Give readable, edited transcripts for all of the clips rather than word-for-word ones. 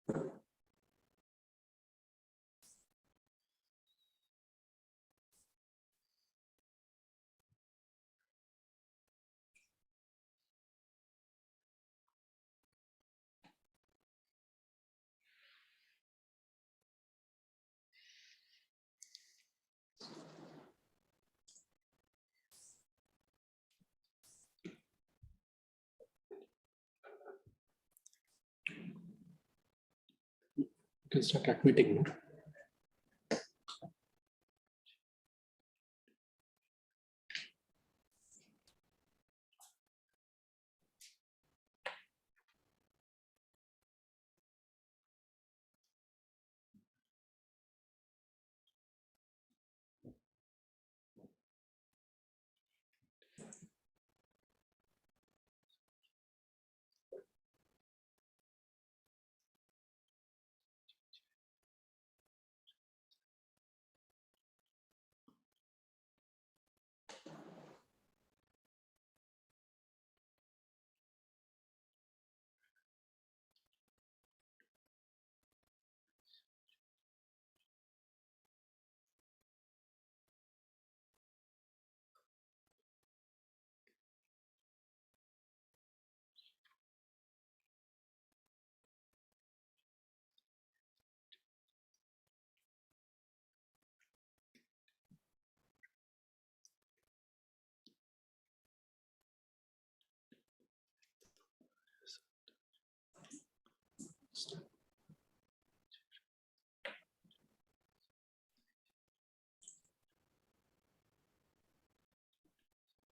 You can start admitting now.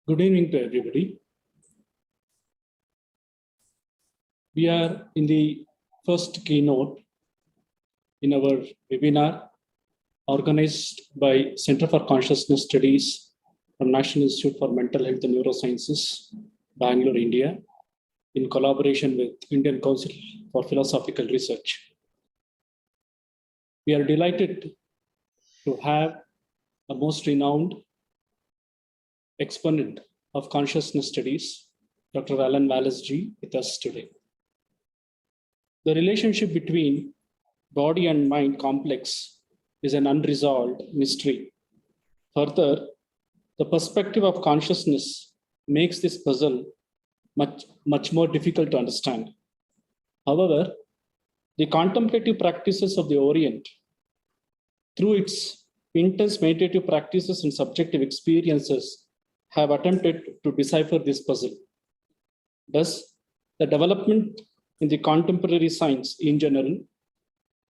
Good evening to everybody. We are in the first keynote in our webinar organized by Center for Consciousness Studies from National Institute for Mental Health and Neurosciences, Bangalore, India, in collaboration with Indian Council for Philosophical Research. We are delighted to have a most renowned exponent of consciousness studies, Dr. Alan Wallace G, with us today. The relationship between body and mind complex is an unresolved mystery. Further, the perspective of consciousness makes this puzzle much more difficult to understand. However, the contemplative practices of the Orient, through its intense meditative practices and subjective experiences, have attempted to decipher this puzzle. Thus, the development in the contemporary science in general,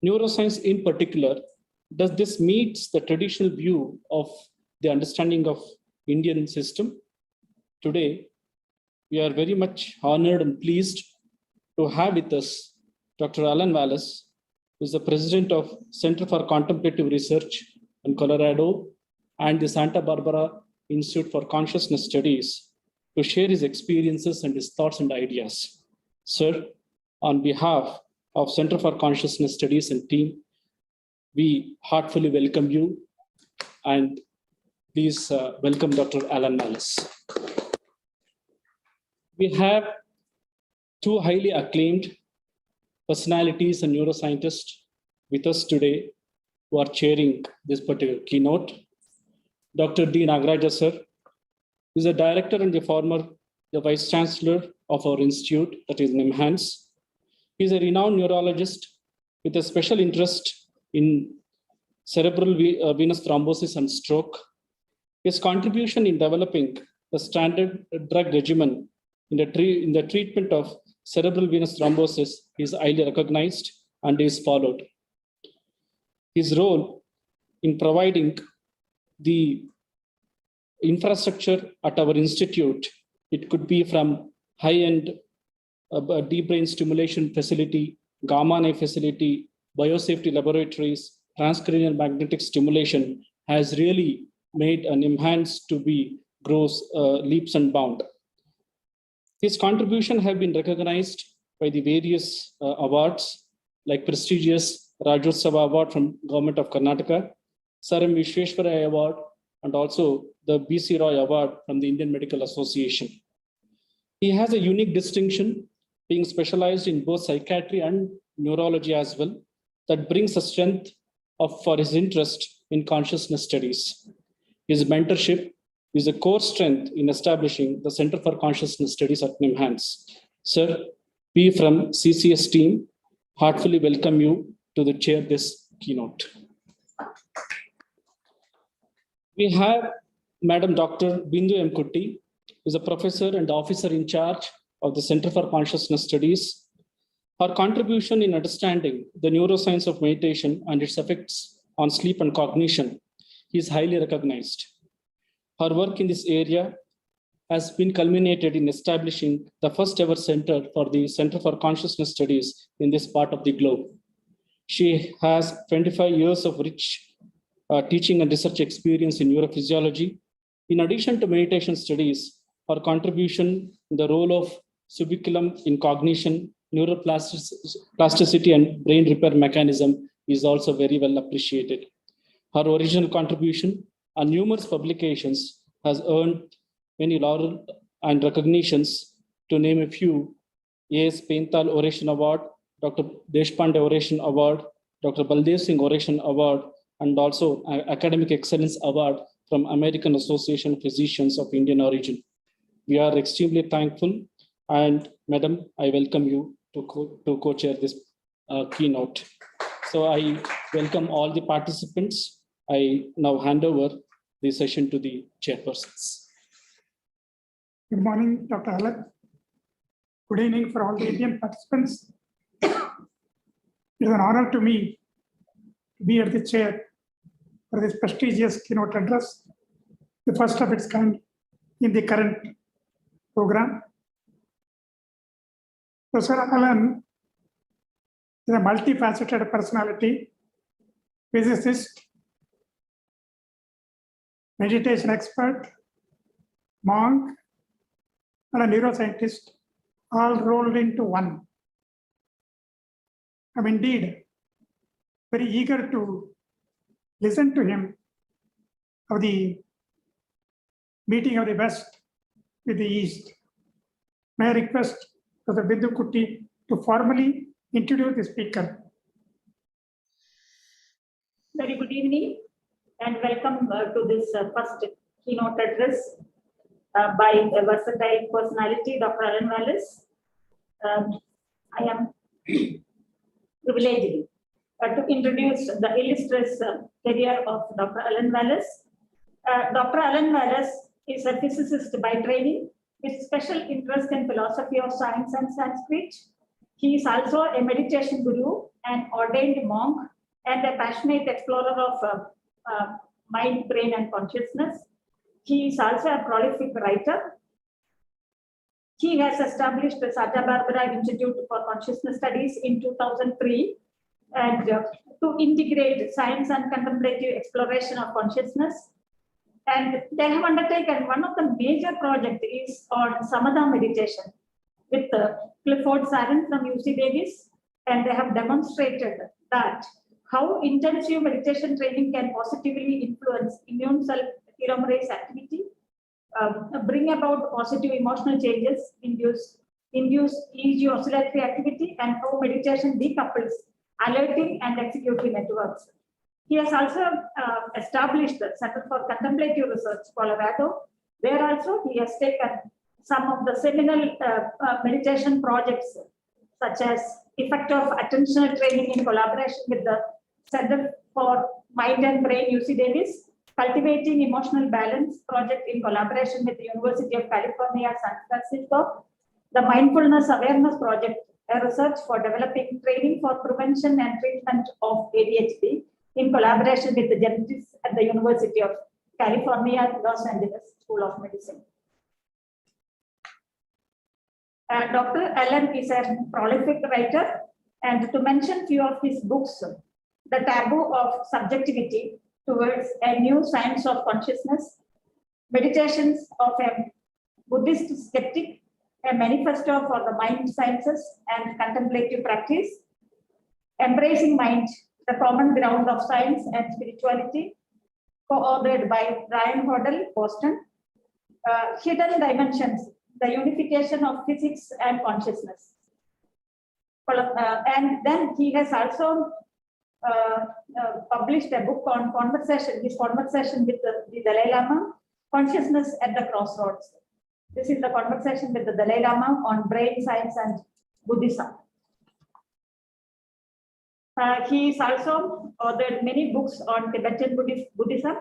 neuroscience in particular, does this meet the traditional view of the understanding of Indian system? Today, we are very much honored and pleased to have with us Dr. Alan Wallace, who is the president of Center for Contemplative Research in Colorado and the Santa Barbara Institute for Consciousness Studies, to share his experiences and his thoughts and ideas. Sir, on behalf of Center for Consciousness Studies and team, we heartfully welcome you, and please welcome Dr. Alan Wallace. We have two highly acclaimed personalities and neuroscientists with us today who are chairing this particular keynote. Dr. D. Nagaraja sir is a director and the vice chancellor of our institute, that is NIMHANS. He is a renowned neurologist with a special interest in cerebral venous thrombosis and stroke. His contribution in developing the standard drug regimen in the treatment of cerebral venous thrombosis is highly recognized and is followed. His role in providing the infrastructure at our institute, it could be from high-end deep brain stimulation facility, gamma knife facility, biosafety laboratories, transcranial magnetic stimulation, has really made an NIMHANS to be grows leaps and bounds. His contribution have been recognized by the various awards, like prestigious Rajyotsava Award from Government of Karnataka, Sir M. Vishweshwaraya Award, and also the B.C. Roy Award from the Indian Medical Association. He has a unique distinction, being specialized in both psychiatry and neurology as well, that brings a strength for his interest in consciousness studies. His mentorship is a core strength in establishing the Center for Consciousness Studies at NIMHANS. Sir, we from CCS team heartfully welcome you to the chair this keynote. We have Madam Dr. Bindu M. Kutty, who is a professor and officer in charge of the Center for Consciousness Studies. Her contribution in understanding the neuroscience of meditation and its effects on sleep and cognition is highly recognized. Her work in this area has been culminated in establishing the first ever center for the Center for Consciousness Studies in this part of the globe. She has 25 years of rich teaching and research experience in neurophysiology. In addition to meditation studies, her contribution in the role of subiculum in cognition, neuroplasticity, and brain repair mechanism is also very well appreciated. Her original contribution and numerous publications has earned many laurel and recognitions. To name a few: A.S. Paintal Oration Award, Dr. Deshpande Oration Award, Dr. Baldev Singh Oration Award, and also Academic Excellence Award from American Association of Physicians of Indian origin. We are extremely thankful, and Madam, I welcome you to co-chair this keynote. So I welcome all the participants. I now hand over the session to the chairpersons. Good morning, Dr. Alan. Good evening for all the Indian participants. It is an honor to me to be at the chair for this prestigious keynote address, the first of its kind in the current program. Professor Alan is a multifaceted personality, physicist, meditation expert, monk, and a neuroscientist, all rolled into one. I'm indeed very eager to listen to him of the meeting of the West with the East. May I request Dr. Bindu Kutty to formally introduce the speaker. Very good evening and welcome to this first keynote address by a versatile personality, Dr. Alan Wallace. I am privileged to introduce the illustrious career of Dr. Alan Wallace. Dr. Alan Wallace is a physicist by training with special interest in philosophy of science and Sanskrit. He is also a meditation guru, an ordained monk, and a passionate explorer of mind, brain, and consciousness. He is also a prolific writer. He has established the Santa Barbara Institute for Consciousness Studies in 2003 and to integrate science and contemplative exploration of consciousness. And they have undertaken one of the major projects is on Samadha meditation with Clifford Saran from UC Davis, and they have demonstrated that how intensive meditation training can positively influence immune cell telomerase activity, bring about positive emotional changes, induce EEG oscillatory activity, and how meditation decouples alerting and executive networks. He has also established the Center for Contemplative Research, Colorado, where also he has taken some of the seminal meditation projects, such as effect of attentional training in collaboration with the Center for Mind and Brain, UC Davis, cultivating emotional balance project in collaboration with the University of California, San Francisco, the mindfulness awareness project, a research for developing training for prevention and treatment of ADHD in collaboration with the geneticists at the University of California, Los Angeles School of Medicine. Dr. Allen is a prolific writer, and to mention few of his books, The Taboo of Subjectivity Towards a New Science of Consciousness, Meditations of a Buddhist Skeptic, a Manifesto for the Mind Sciences and Contemplative Practice, Embracing Mind, the Common Ground of Science and Spirituality, co-authored by Brian Hodel, Boston, Hidden Dimensions, the Unification of Physics and Consciousness. And then he has also published a book on his conversation with the Dalai Lama, Consciousness at the Crossroads. This is the conversation with the Dalai Lama on brain science and Buddhism. He's also authored many books on Tibetan Buddhism.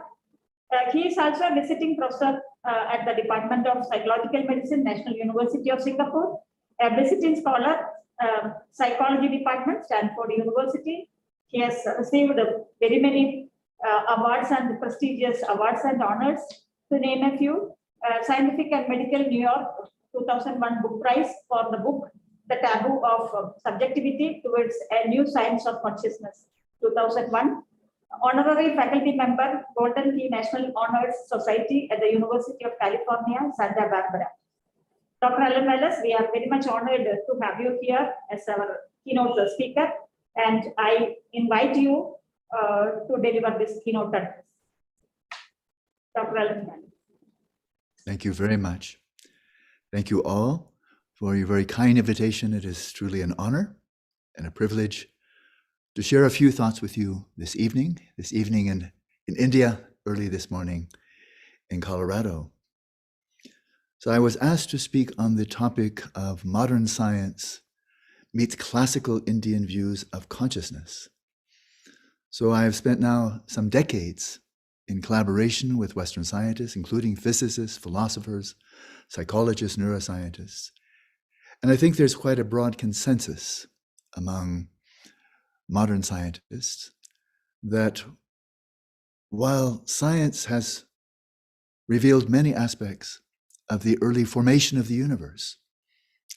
He is also a visiting professor at the Department of Psychological Medicine, National University of Singapore, a visiting scholar, Psychology Department, Stanford University. He has received very many awards and prestigious awards and honors, to name a few. Scientific and Medical New York 2001 Book Prize for the book The Taboo of Subjectivity Towards a New Science of Consciousness, 2001. Honorary faculty member, Golden Key National Honors Society at the University of California, Santa Barbara. Dr. Alan Wallace, we are very much honored to have you here as our keynote speaker, and I invite you to deliver this keynote address. Dr. Alan Wallace. Thank you very much. Thank you all for your very kind invitation. It is truly an honor and a privilege to share a few thoughts with you this evening in India, early this morning in Colorado. So I was asked to speak on the topic of modern science meets classical Indian views of consciousness. So I have spent now some decades in collaboration with Western scientists, including physicists, philosophers, psychologists, neuroscientists. And I think there's quite a broad consensus among modern scientists that while science has revealed many aspects of the early formation of the universe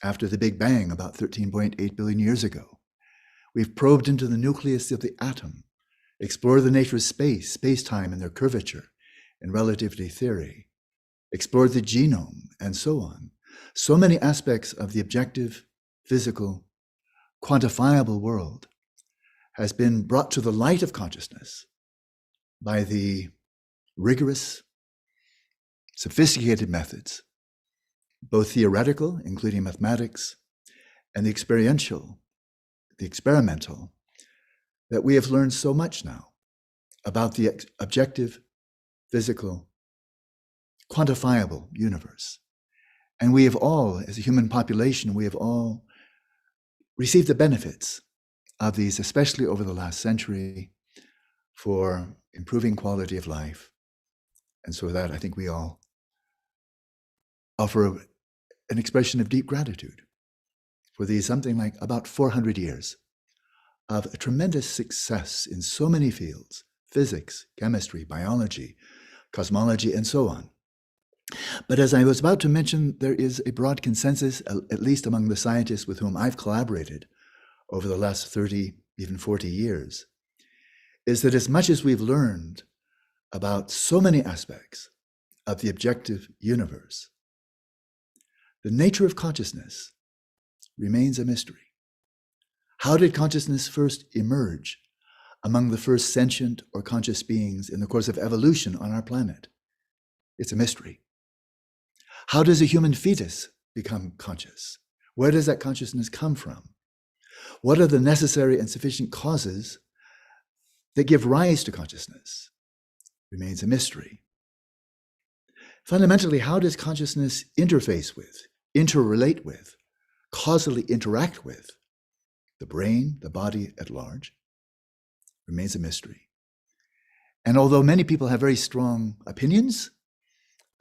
after the Big Bang about 13.8 billion years ago, we've probed into the nucleus of the atom, explored the nature of space, space-time and their curvature in relativity theory, explored the genome and so on. So many aspects of the objective, physical, quantifiable world has been brought to the light of consciousness by the rigorous, sophisticated methods, both theoretical, including mathematics, and the experimental, that we have learned so much now about the objective, physical, quantifiable universe. And we have all, as a human population, we have all received the benefits of these, especially over the last century, for improving quality of life. And so that I think we all offer an expression of deep gratitude for these something like about 400 years of a tremendous success in so many fields, physics, chemistry, biology, cosmology, and so on. But as I was about to mention, there is a broad consensus, at least among the scientists with whom I've collaborated over the last 30, even 40 years, is that as much as we've learned about so many aspects of the objective universe, the nature of consciousness remains a mystery. How did consciousness first emerge among the first sentient or conscious beings in the course of evolution on our planet? It's a mystery. How does a human fetus become conscious? Where does that consciousness come from? What are the necessary and sufficient causes that give rise to consciousness? Remains a mystery. Fundamentally, how does consciousness interface with, interrelate with, causally interact with the brain, the body at large? Remains a mystery. And although many people have very strong opinions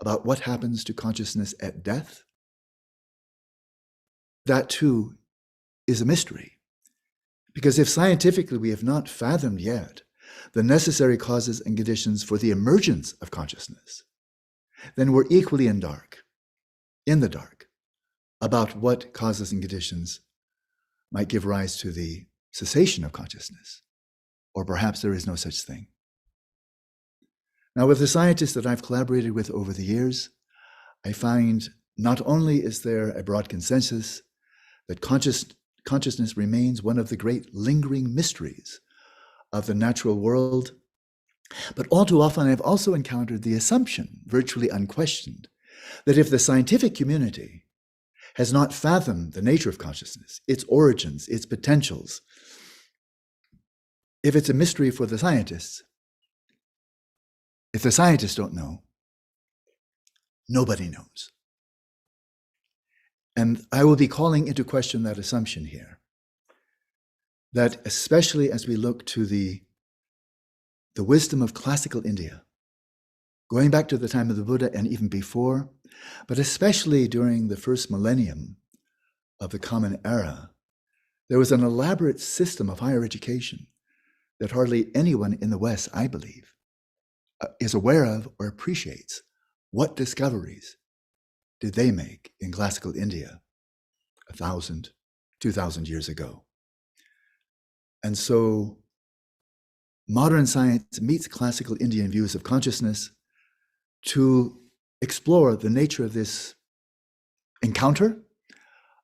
about what happens to consciousness at death, that too is a mystery. Because if scientifically we have not fathomed yet the necessary causes and conditions for the emergence of consciousness, then we're equally in the dark, about what causes and conditions might give rise to the cessation of consciousness, or perhaps there is no such thing. Now, with the scientists that I've collaborated with over the years, I find not only is there a broad consensus that consciousness remains one of the great lingering mysteries of the natural world, but all too often I've also encountered the assumption, virtually unquestioned, that if the scientific community has not fathomed the nature of consciousness, its origins, its potentials, if it's a mystery for the scientists, if the scientists don't know, nobody knows. And I will be calling into question that assumption here, that especially as we look to the wisdom of classical India, going back to the time of the Buddha and even before, but especially during the first millennium of the Common Era, there was an elaborate system of higher education that hardly anyone in the West, I believe, is aware of or appreciates. What discoveries did they make in classical India 1,000, 2,000 years ago? And so modern science meets classical Indian views of consciousness to explore the nature of this encounter.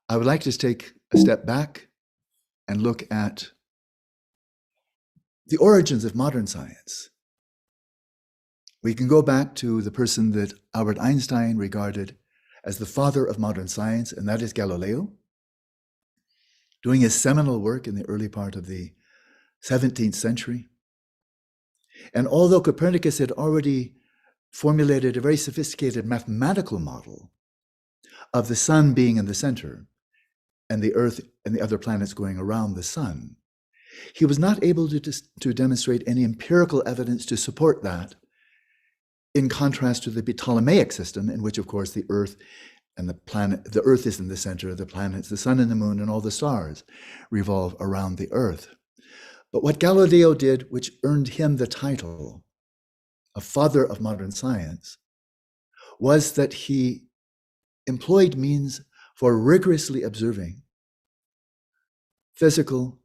I would like to take a step back and look at the origins of modern science. We can go back to the person that Albert Einstein regarded as the father of modern science, and that is Galileo, doing his seminal work in the early part of the 17th century. And although Copernicus had already formulated a very sophisticated mathematical model of the sun being in the center and the Earth and the other planets going around the sun, he was not able to demonstrate any empirical evidence to support that, in contrast to the Ptolemaic system, in which, of course, the Earth and the Earth is in the center, the planets, the sun and the moon, and all the stars revolve around the Earth. But what Galileo did, which earned him the title of father of modern science, was that he employed means for rigorously observing physical,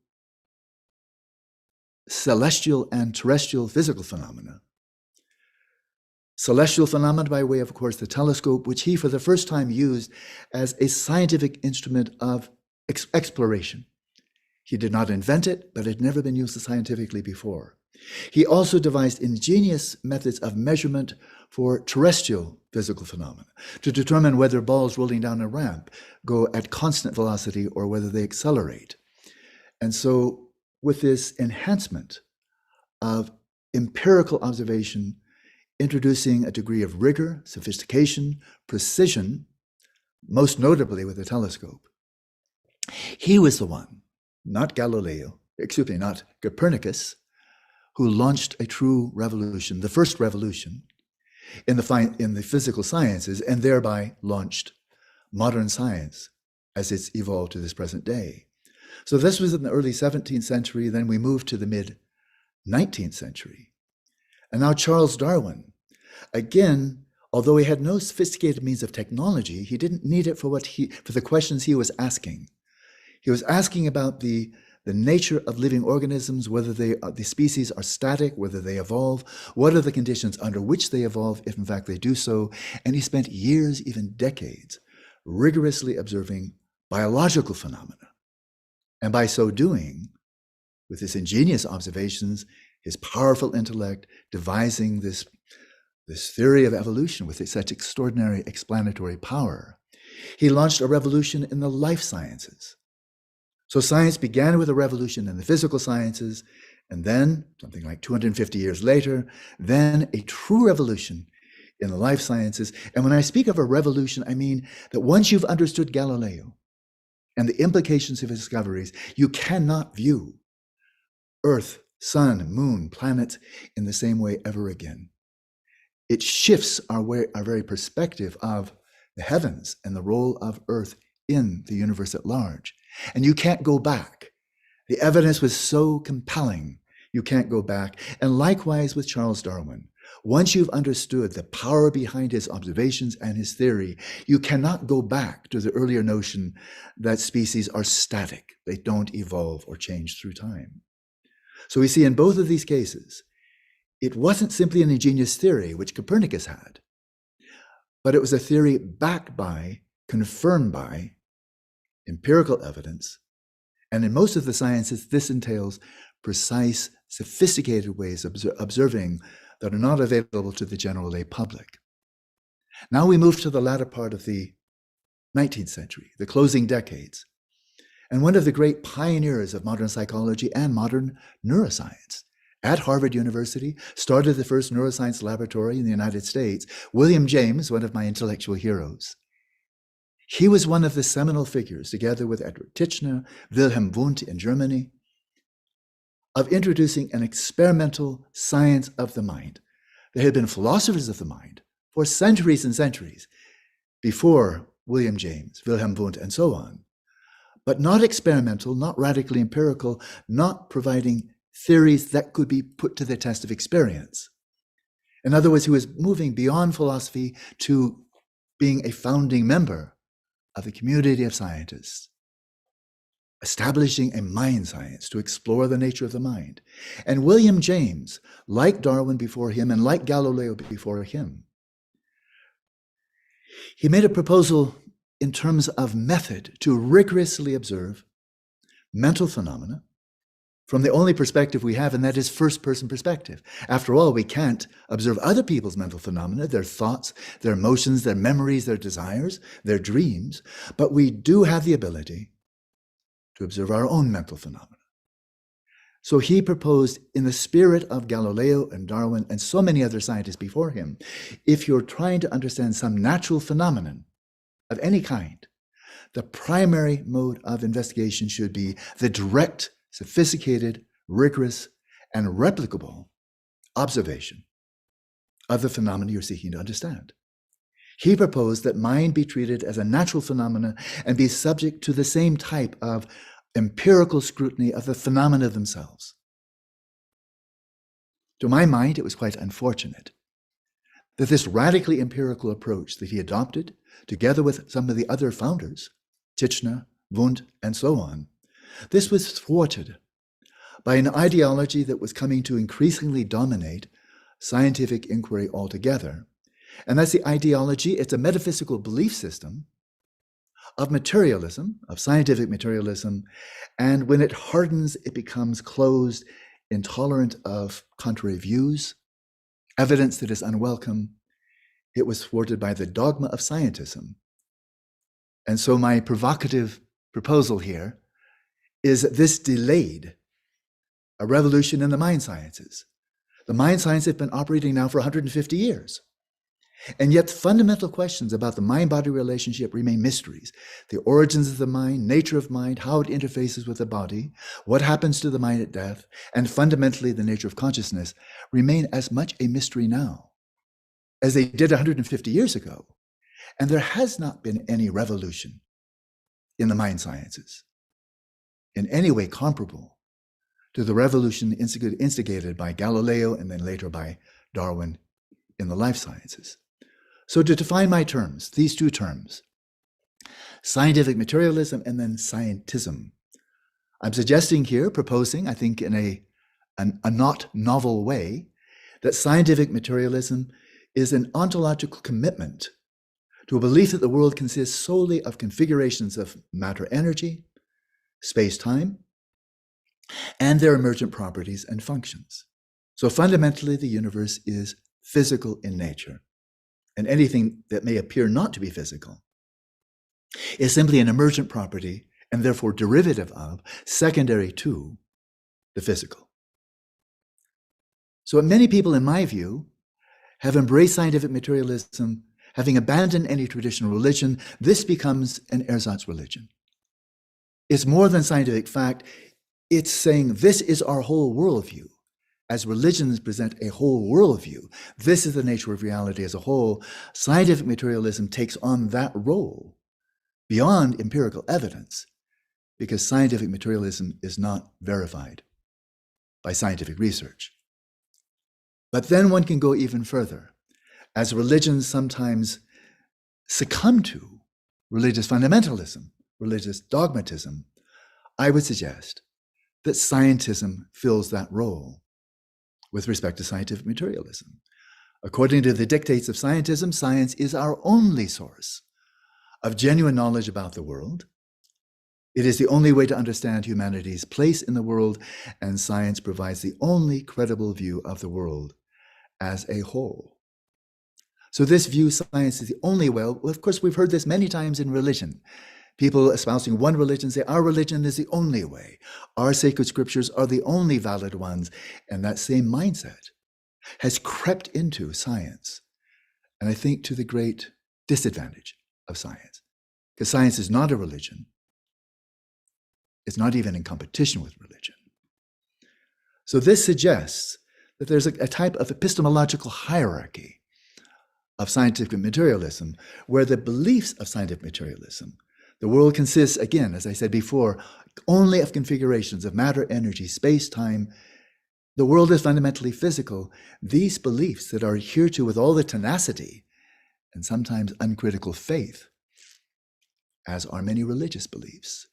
celestial and terrestrial physical phenomena. Celestial phenomena by way of course, the telescope, which he for the first time used as a scientific instrument of exploration. He did not invent it, but it had never been used scientifically before. He also devised ingenious methods of measurement for terrestrial physical phenomena to determine whether balls rolling down a ramp go at constant velocity or whether they accelerate. And so with this enhancement of empirical observation, introducing a degree of rigor, sophistication, precision, most notably with the telescope, he was the one, not Copernicus, who launched a true revolution, the first revolution in the physical sciences, and thereby launched modern science as it's evolved to this present day. So this was in the early 17th century, then we moved to the mid-19th century. And now Charles Darwin, again, although he had no sophisticated means of technology, he didn't need it for the questions he was asking. He was asking about the nature of living organisms, whether the species are static, whether they evolve, what are the conditions under which they evolve, if in fact they do so. And he spent years, even decades, rigorously observing biological phenomena. And by so doing, with his ingenious observations, his powerful intellect, devising this theory of evolution with such extraordinary explanatory power, he launched a revolution in the life sciences. So science began with a revolution in the physical sciences, and then, something like 250 years later, then a true revolution in the life sciences. And when I speak of a revolution, I mean that once you've understood Galileo and the implications of his discoveries, you cannot view Earth, sun, moon, planets in the same way ever again. It shifts our very perspective of the heavens and the role of Earth in the universe at large. And you can't go back. The evidence was so compelling, you can't go back. And likewise with Charles Darwin, once you've understood the power behind his observations and his theory, you cannot go back to the earlier notion that species are static. They don't evolve or change through time. So we see in both of these cases, it wasn't simply an ingenious theory, which Copernicus had, but it was a theory backed by, confirmed by, empirical evidence. And in most of the sciences, this entails precise, sophisticated ways of observing that are not available to the general lay public. Now we move to the latter part of the 19th century, the closing decades, and one of the great pioneers of modern psychology and modern neuroscience. At Harvard University, started the first neuroscience laboratory in the United States. William James, one of my intellectual heroes, he was one of the seminal figures, together with Edward Titchener, Wilhelm Wundt in Germany, of introducing an experimental science of the mind. There had been philosophers of the mind for centuries and centuries before William James, Wilhelm Wundt, and so on, but not experimental, not radically empirical, not providing theories that could be put to the test of experience. In other words, he was moving beyond philosophy to being a founding member of the community of scientists, establishing a mind science to explore the nature of the mind. And William James, like Darwin before him and like Galileo before him, he made a proposal in terms of method to rigorously observe mental phenomena from the only perspective we have, and that is first-person perspective. After all, we can't observe other people's mental phenomena, their thoughts, their emotions, their memories, their desires, their dreams, but we do have the ability to observe our own mental phenomena. So he proposed, in the spirit of Galileo and Darwin and so many other scientists before him, if you're trying to understand some natural phenomenon of any kind, the primary mode of investigation should be the direct, sophisticated, rigorous, and replicable observation of the phenomena you're seeking to understand. He proposed that mind be treated as a natural phenomena and be subject to the same type of empirical scrutiny of the phenomena themselves. To my mind, it was quite unfortunate that this radically empirical approach that he adopted, together with some of the other founders, Titchener, Wundt, and so on, this was thwarted by an ideology that was coming to increasingly dominate scientific inquiry altogether. And that's the ideology, it's a metaphysical belief system of materialism, of scientific materialism, and when it hardens, it becomes closed, intolerant of contrary views, evidence that is unwelcome. It was thwarted by the dogma of scientism. And so my provocative proposal here is that this delayed a revolution in the mind sciences. The mind sciences have been operating now for 150 years. And yet fundamental questions about the mind-body relationship remain mysteries. The origins of the mind, nature of mind, how it interfaces with the body, what happens to the mind at death, and fundamentally the nature of consciousness remain as much a mystery now as they did 150 years ago. And there has not been any revolution in the mind sciences in any way comparable to the revolution instigated by Galileo and then later by Darwin in the life sciences. So to define my terms, these two terms, scientific materialism and then scientism, I'm suggesting here, proposing, I think in a not novel way, that scientific materialism is an ontological commitment to a belief that the world consists solely of configurations of matter-energy, space-time, and their emergent properties and functions. So fundamentally, the universe is physical in nature, and anything that may appear not to be physical is simply an emergent property and therefore derivative of, secondary to, the physical. So many people, in my view, have embraced scientific materialism, having abandoned any traditional religion. This becomes an ersatz religion. It's more than scientific fact. It's saying this is our whole worldview. As religions present a whole worldview, this is the nature of reality as a whole. Scientific materialism takes on that role beyond empirical evidence, because scientific materialism is not verified by scientific research. But then one can go even further. As religions sometimes succumb to religious fundamentalism, religious dogmatism, I would suggest that scientism fills that role with respect to scientific materialism. According to the dictates of scientism, science is our only source of genuine knowledge about the world. It is the only way to understand humanity's place in the world, and science provides the only credible view of the world as a whole. So this view science is the only way. Well, of course, we've heard this many times in religion. People espousing one religion say, our religion is the only way. Our sacred scriptures are the only valid ones. And that same mindset has crept into science. And I think to the great disadvantage of science. Because science is not a religion. It's not even in competition with religion. So this suggests that there's a type of epistemological hierarchy of scientific materialism, where the beliefs of scientific materialism, the world consists, again, as I said before, only of configurations of matter, energy, space, time. The world is fundamentally physical. These beliefs that are adhered to with all the tenacity and sometimes uncritical faith, as are many religious beliefs.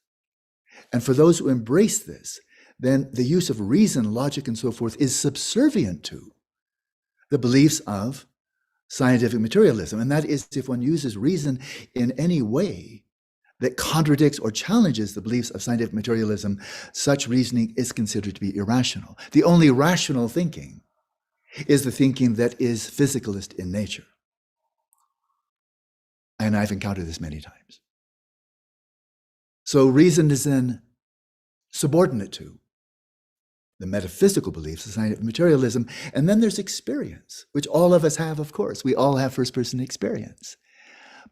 And for those who embrace this, then the use of reason, logic, and so forth is subservient to the beliefs of scientific materialism. And that is, if one uses reason in any way that contradicts or challenges the beliefs of scientific materialism, such reasoning is considered to be irrational. The only rational thinking is the thinking that is physicalist in nature. And I've encountered this many times. So reason is then subordinate to the metaphysical beliefs of scientific materialism. And then there's experience, which all of us have, of course. We all have first-person experience.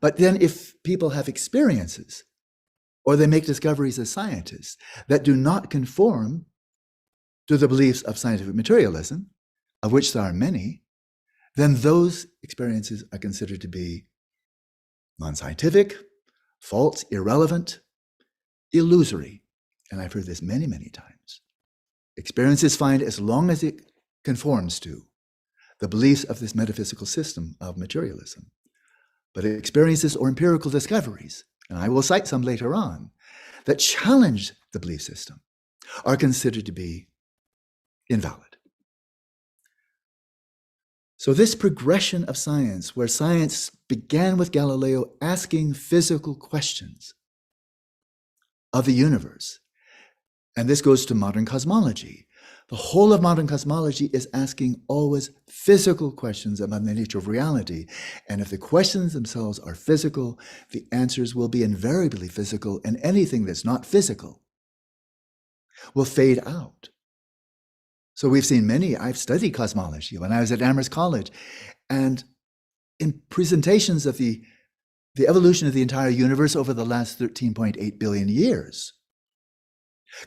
But then if people have experiences, or they make discoveries as scientists that do not conform to the beliefs of scientific materialism, of which there are many, then those experiences are considered to be non-scientific, false, irrelevant, illusory. And I've heard this many, many times. Experience is fine as long as it conforms to the beliefs of this metaphysical system of materialism. But experiences or empirical discoveries, and I will cite some later on, that challenge the belief system are considered to be invalid. So this progression of science, where science began with Galileo asking physical questions of the universe, and this goes to modern cosmology. The whole of modern cosmology is asking always physical questions about the nature of reality. And if the questions themselves are physical, the answers will be invariably physical, and anything that's not physical will fade out. So we've seen many, I've studied cosmology when I was at Amherst College, and in presentations of the evolution of the entire universe over the last 13.8 billion years,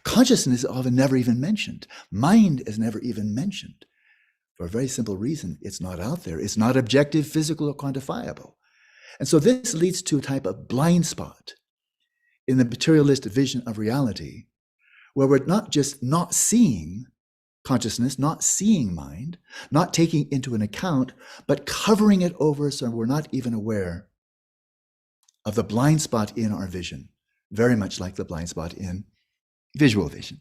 consciousness is often never even mentioned. Mind is never even mentioned for a very simple reason. It's not out there. It's not objective, physical, or quantifiable. And so this leads to a type of blind spot in the materialist vision of reality, where we're not just not seeing consciousness, not seeing mind, not taking into an account, but covering it over so we're not even aware of the blind spot in our vision, very much like the blind spot in visual vision.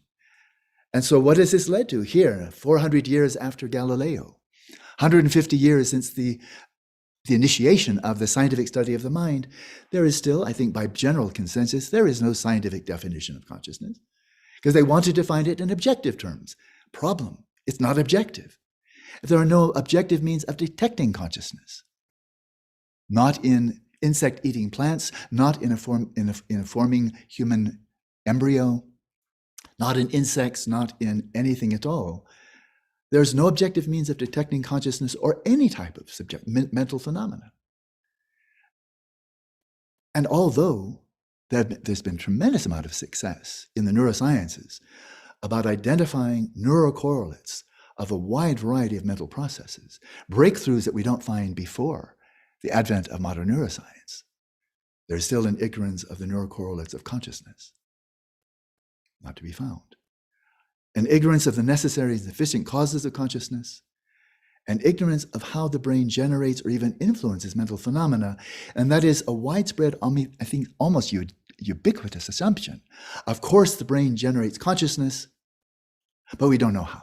And so what has this led to here, 400 years after Galileo, 150 years since the initiation of the scientific study of the mind? There is still, I think by general consensus, there is no scientific definition of consciousness, because they wanted to find it in objective terms. Problem, it's not objective. There are no objective means of detecting consciousness, not in insect-eating plants, not in a forming human embryo, not in insects, not in anything at all. There's no objective means of detecting consciousness or any type of mental phenomena. And although there's been tremendous amount of success in the neurosciences about identifying neurocorrelates of a wide variety of mental processes, breakthroughs that we don't find before the advent of modern neuroscience, there's still an ignorance of the neurocorrelates of consciousness, not to be found. An ignorance of the necessary and sufficient causes of consciousness, and ignorance of how the brain generates or even influences mental phenomena. And that is a widespread, I think almost ubiquitous assumption. Of course, the brain generates consciousness, but we don't know how.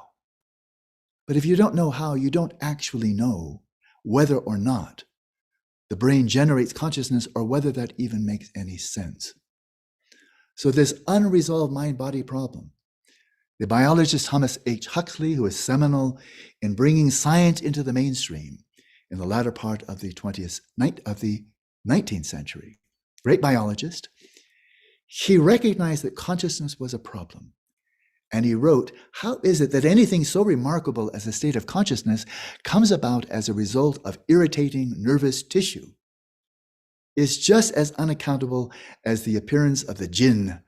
But if you don't know how, you don't actually know whether or not the brain generates consciousness or whether that even makes any sense. So this unresolved mind-body problem, the biologist Thomas H. Huxley, who is seminal in bringing science into the mainstream in the latter part of the 19th century, great biologist. He recognized that consciousness was a problem. And he wrote, how is it that anything so remarkable as a state of consciousness comes about as a result of irritating nervous tissue? Is just as unaccountable as the appearance of the jinn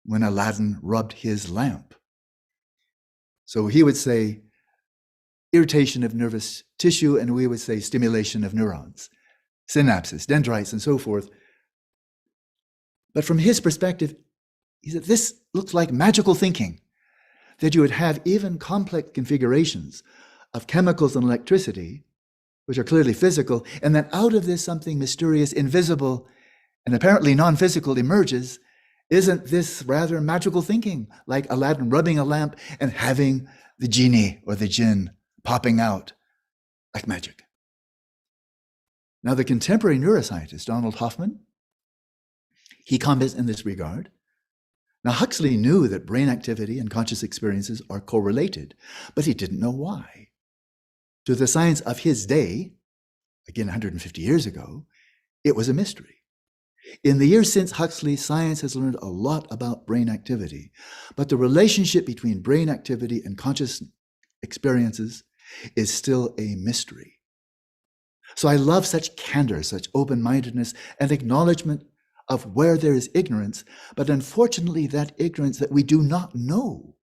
when Aladdin rubbed his lamp. So he would say irritation of nervous tissue, and we would say stimulation of neurons, synapses, dendrites, and so forth. But from his perspective, he said, this looks like magical thinking, that you would have even complex configurations of chemicals and electricity, which are clearly physical, and that out of this something mysterious, invisible, and apparently non-physical emerges. Isn't this rather magical thinking, like Aladdin rubbing a lamp and having the genie or the jinn popping out like magic? Now, the contemporary neuroscientist, Donald Hoffman, he comments in this regard. Now, Huxley knew that brain activity and conscious experiences are correlated, but he didn't know why. To the science of his day, again 150 years ago, it was a mystery. In the years since Huxley, science has learned a lot about brain activity, but the relationship between brain activity and conscious experiences is still a mystery. So I love such candor, such open-mindedness, and acknowledgement of where there is ignorance, but unfortunately that ignorance that we do not know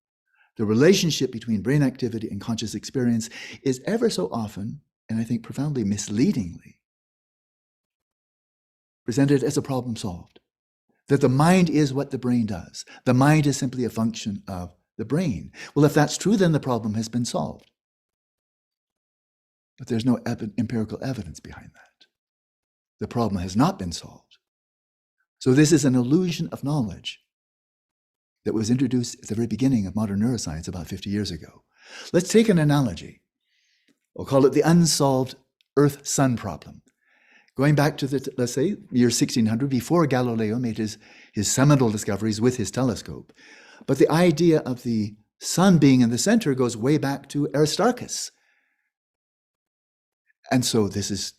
the relationship between brain activity and conscious experience is ever so often, and I think profoundly misleadingly, presented as a problem solved. That the mind is what the brain does. The mind is simply a function of the brain. Well, if that's true, then the problem has been solved. But there's no empirical evidence behind that. The problem has not been solved. So this is an illusion of knowledge that was introduced at the very beginning of modern neuroscience about 50 years ago. Let's take an analogy. We'll call it the unsolved Earth-Sun problem. Going back to the, let's say, year 1600, before Galileo made his seminal discoveries with his telescope. But the idea of the sun being in the center goes way back to Aristarchus. And so this is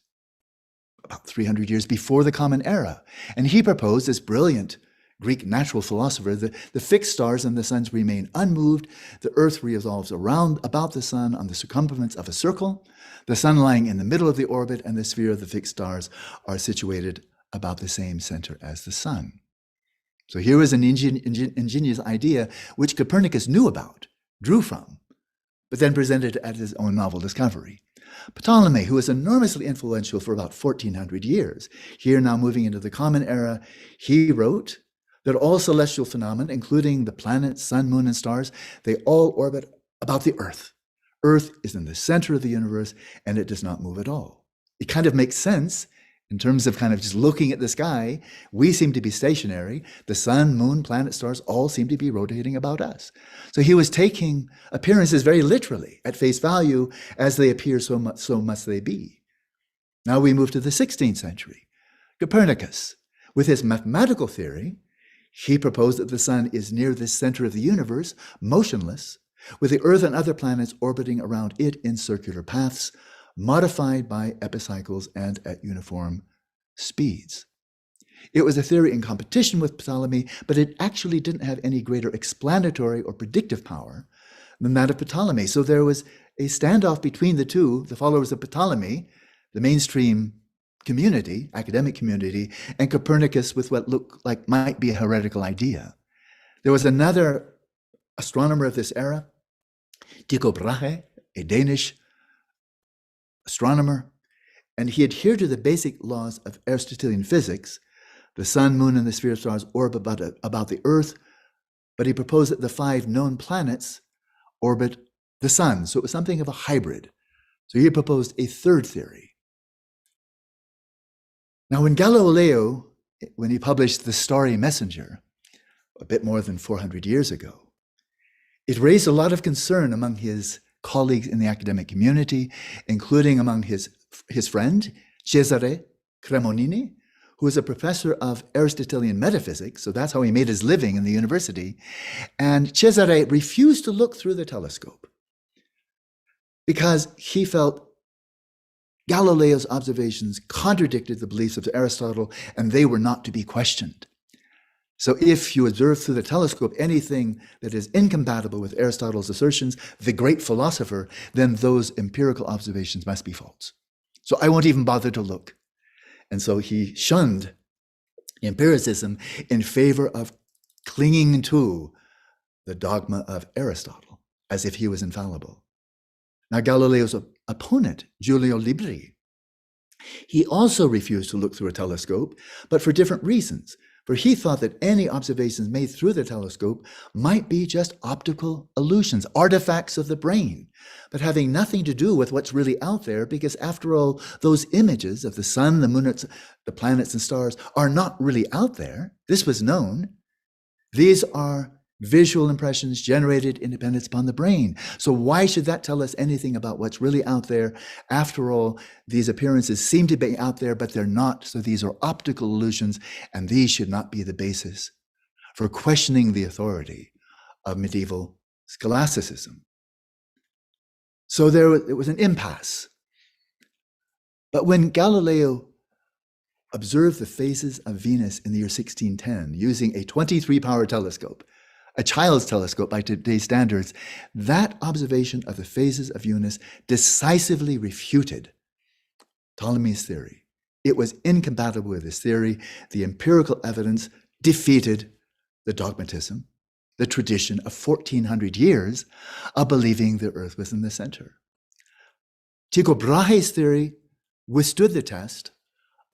about 300 years before the Common Era. And he proposed, this brilliant Greek natural philosopher, that the fixed stars and the suns remain unmoved. The Earth revolves around about the sun on the circumference of a circle, the sun lying in the middle of the orbit, and the sphere of the fixed stars are situated about the same center as the sun. So here was an ingenious idea which Copernicus knew about, drew from, but then presented as his own novel discovery. Ptolemy, who was enormously influential for about 1400 years, here now moving into the Common Era, he wrote that all celestial phenomena, including the planets, sun, moon, and stars, they all orbit about the Earth. Earth is in the center of the universe, and it does not move at all. It kind of makes sense in terms of kind of just looking at the sky. We seem to be stationary. The sun, moon, planet, stars all seem to be rotating about us. So he was taking appearances very literally at face value. As they appear, so must they be. Now we move to the 16th century. Copernicus, with his mathematical theory, he proposed that the sun is near the center of the universe, motionless, with the Earth and other planets orbiting around it in circular paths, modified by epicycles and at uniform speeds. It was a theory in competition with Ptolemy, but it actually didn't have any greater explanatory or predictive power than that of Ptolemy. So there was a standoff between the two, the followers of Ptolemy, the mainstream community, academic community, and Copernicus with what looked like might be a heretical idea. There was another astronomer of this era, Tycho Brahe, a Danish astronomer, and he adhered to the basic laws of Aristotelian physics. The sun, moon, and the sphere of stars orbit about the Earth, but he proposed that the 5 known planets orbit the sun. So it was something of a hybrid. So he proposed a third theory. Now, when Galileo, when he published The Starry Messenger, a bit more than 400 years ago, it raised a lot of concern among his colleagues in the academic community, including among his friend, Cesare Cremonini, who was a professor of Aristotelian metaphysics, so that's how he made his living in the university. And Cesare refused to look through the telescope because he felt Galileo's observations contradicted the beliefs of Aristotle, and they were not to be questioned. So if you observe through the telescope anything that is incompatible with Aristotle's assertions, the great philosopher, then those empirical observations must be false. So I won't even bother to look. And so he shunned empiricism in favor of clinging to the dogma of Aristotle, as if he was infallible. Now, Galileo's opponent, Giulio Libri, he also refused to look through a telescope, but for different reasons. For he thought that any observations made through the telescope might be just optical illusions, artifacts of the brain, but having nothing to do with what's really out there, because after all, those images of the sun, the moon, the planets and stars are not really out there. This was known. These are visual impressions generated in dependence upon the brain. So why should that tell us anything about what's really out there? After all, these appearances seem to be out there, but they're not. So these are optical illusions, and these should not be the basis for questioning the authority of medieval scholasticism. So it was an impasse. But when Galileo observed the phases of Venus in the year 1610 using a 23-power telescope, a child's telescope by today's standards, that observation of the phases of Venus decisively refuted Ptolemy's theory. It was incompatible with his theory. The empirical evidence defeated the dogmatism, the tradition of 1400 years of believing the Earth was in the center. Tycho Brahe's theory withstood the test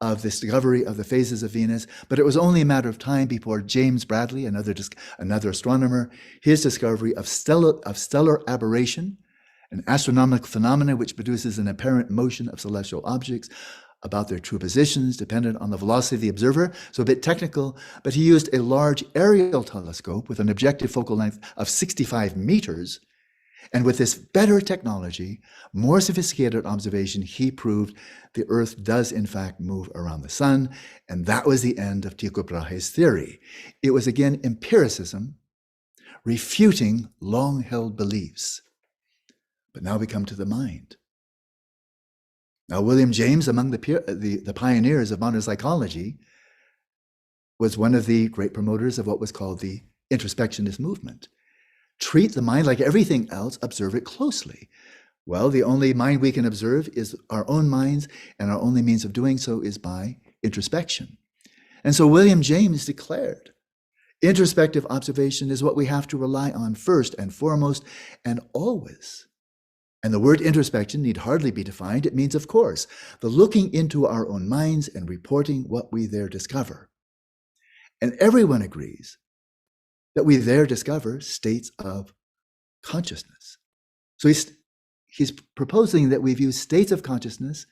of the discovery of the phases of Venus, but it was only a matter of time before James Bradley, another astronomer, his discovery of stellar aberration, an astronomical phenomenon which produces an apparent motion of celestial objects about their true positions dependent on the velocity of the observer. So a bit technical, but he used a large aerial telescope with an objective focal length of 65 meters. And with this better technology, more sophisticated observation, he proved the Earth does in fact move around the sun. And that was the end of Tycho Brahe's theory. It was again empiricism refuting long-held beliefs. But now we come to the mind. Now, William James, among the pioneers of modern psychology, was one of the great promoters of what was called the introspectionist movement. Treat the mind like everything else, observe it closely. Well, the only mind we can observe is our own minds, and our only means of doing so is by introspection. And so William James declared, introspective observation is what we have to rely on first and foremost and always. And the word introspection need hardly be defined. It means, of course, the looking into our own minds and reporting what we there discover. And everyone agrees that we there discover states of consciousness. So he's proposing that we view states of consciousness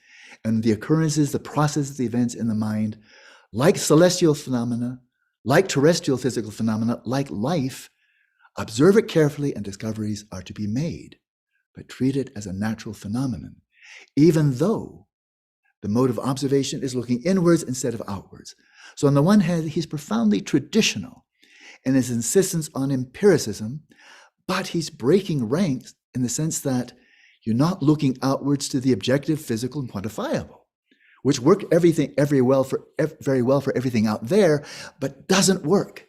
and the occurrences, the processes, the events in the mind, like celestial phenomena, like terrestrial physical phenomena, like life. Observe it carefully and discoveries are to be made, but treat it as a natural phenomenon, even though the mode of observation is looking inwards instead of outwards. So on the one hand, he's profoundly traditional in his insistence on empiricism, but he's breaking ranks in the sense that you're not looking outwards to the objective, physical, and quantifiable, which work very well for everything out there, but doesn't work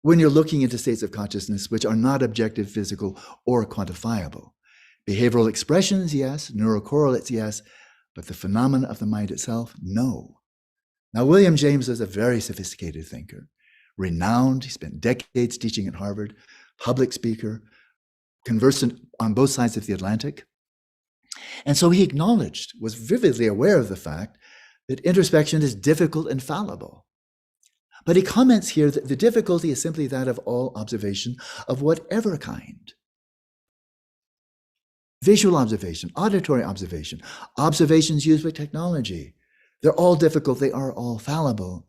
when you're looking into states of consciousness which are not objective, physical, or quantifiable. Behavioral expressions, yes. Neurocorrelates, yes. But the phenomena of the mind itself, no. Now, William James was a very sophisticated thinker, renowned. He spent decades teaching at Harvard, public speaker, conversant on both sides of the Atlantic. And so he acknowledged, was vividly aware of the fact that introspection is difficult and fallible. But he comments here that the difficulty is simply that of all observation of whatever kind. Visual observation, auditory observation, observations used with technology. They're all difficult, they are all fallible.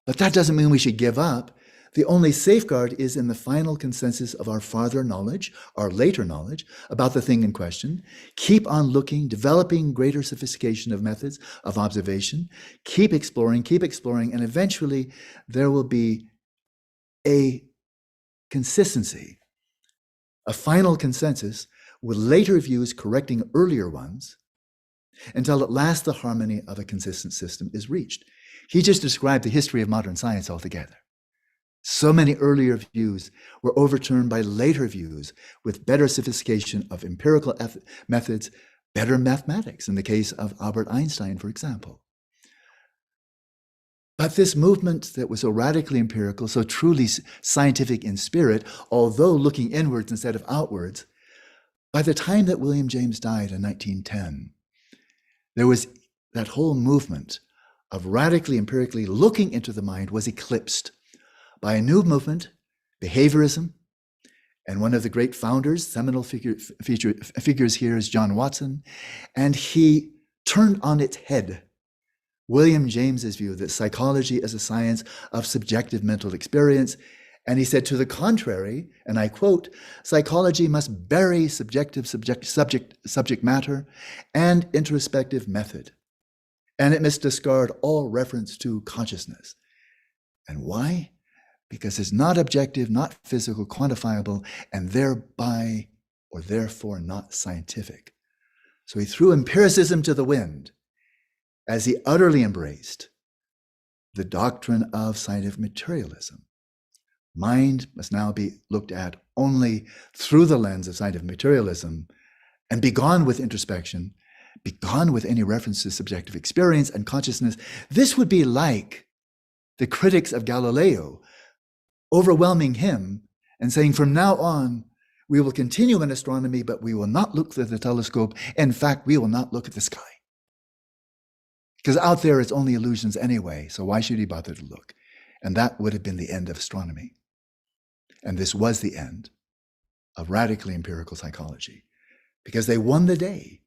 But that doesn't mean we should give up. The only safeguard is in the final consensus of our farther knowledge, our later knowledge about the thing in question. Keep on looking, developing greater sophistication of methods of observation. Keep exploring, and eventually there will be a consistency, a final consensus with later views correcting earlier ones. until at last the harmony of a consistent system is reached. He just described the history of modern science altogether. So many earlier views were overturned by later views with better sophistication of empirical methods, better mathematics, in the case of Albert Einstein, for example. But this movement that was so radically empirical, so truly scientific in spirit, although looking inwards instead of outwards, by the time that William James died in 1910, there was that whole movement of radically empirically looking into the mind was eclipsed by a new movement, behaviorism, and one of the great founders, seminal figures here is John Watson, and he turned on its head William James's view that psychology is a science of subjective mental experience. And he said, to the contrary, and I quote, psychology must bury subjective subject matter and introspective method. And it must discard all reference to consciousness. And why? Because it's not objective, not physical, quantifiable, and thereby or therefore not scientific. So he threw empiricism to the wind as he utterly embraced the doctrine of scientific materialism. Mind must now be looked at only through the lens of scientific materialism and be gone with introspection, be gone with any reference to subjective experience and consciousness. This would be like the critics of Galileo overwhelming him and saying, from now on, we will continue in astronomy, but we will not look through the telescope. In fact, we will not look at the sky. Because out there it's only illusions anyway, so why should he bother to look? And that would have been the end of astronomy. And this was the end of radically empirical psychology, because they won the day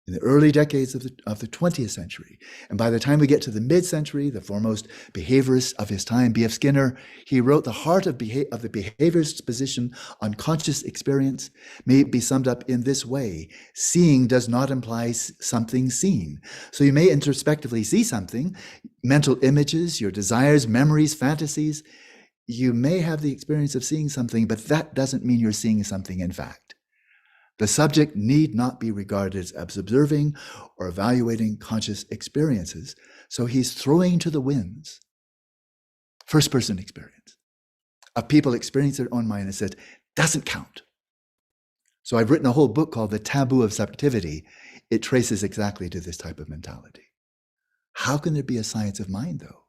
in the early decades of the 20th century. And by the time we get to the mid-century, the foremost behaviorist of his time, B.F. Skinner, he wrote the heart of the behaviorist's position on conscious experience may be summed up in this way. Seeing does not imply something seen. So you may introspectively see something, mental images, your desires, memories, fantasies. You may have the experience of seeing something, but that doesn't mean you're seeing something in fact. The subject need not be regarded as observing or evaluating conscious experiences. So he's throwing to the winds first-person experience of people experiencing their own mind and said, doesn't count. So I've written a whole book called The Taboo of Subjectivity. It traces exactly to this type of mentality. How can there be a science of mind, though,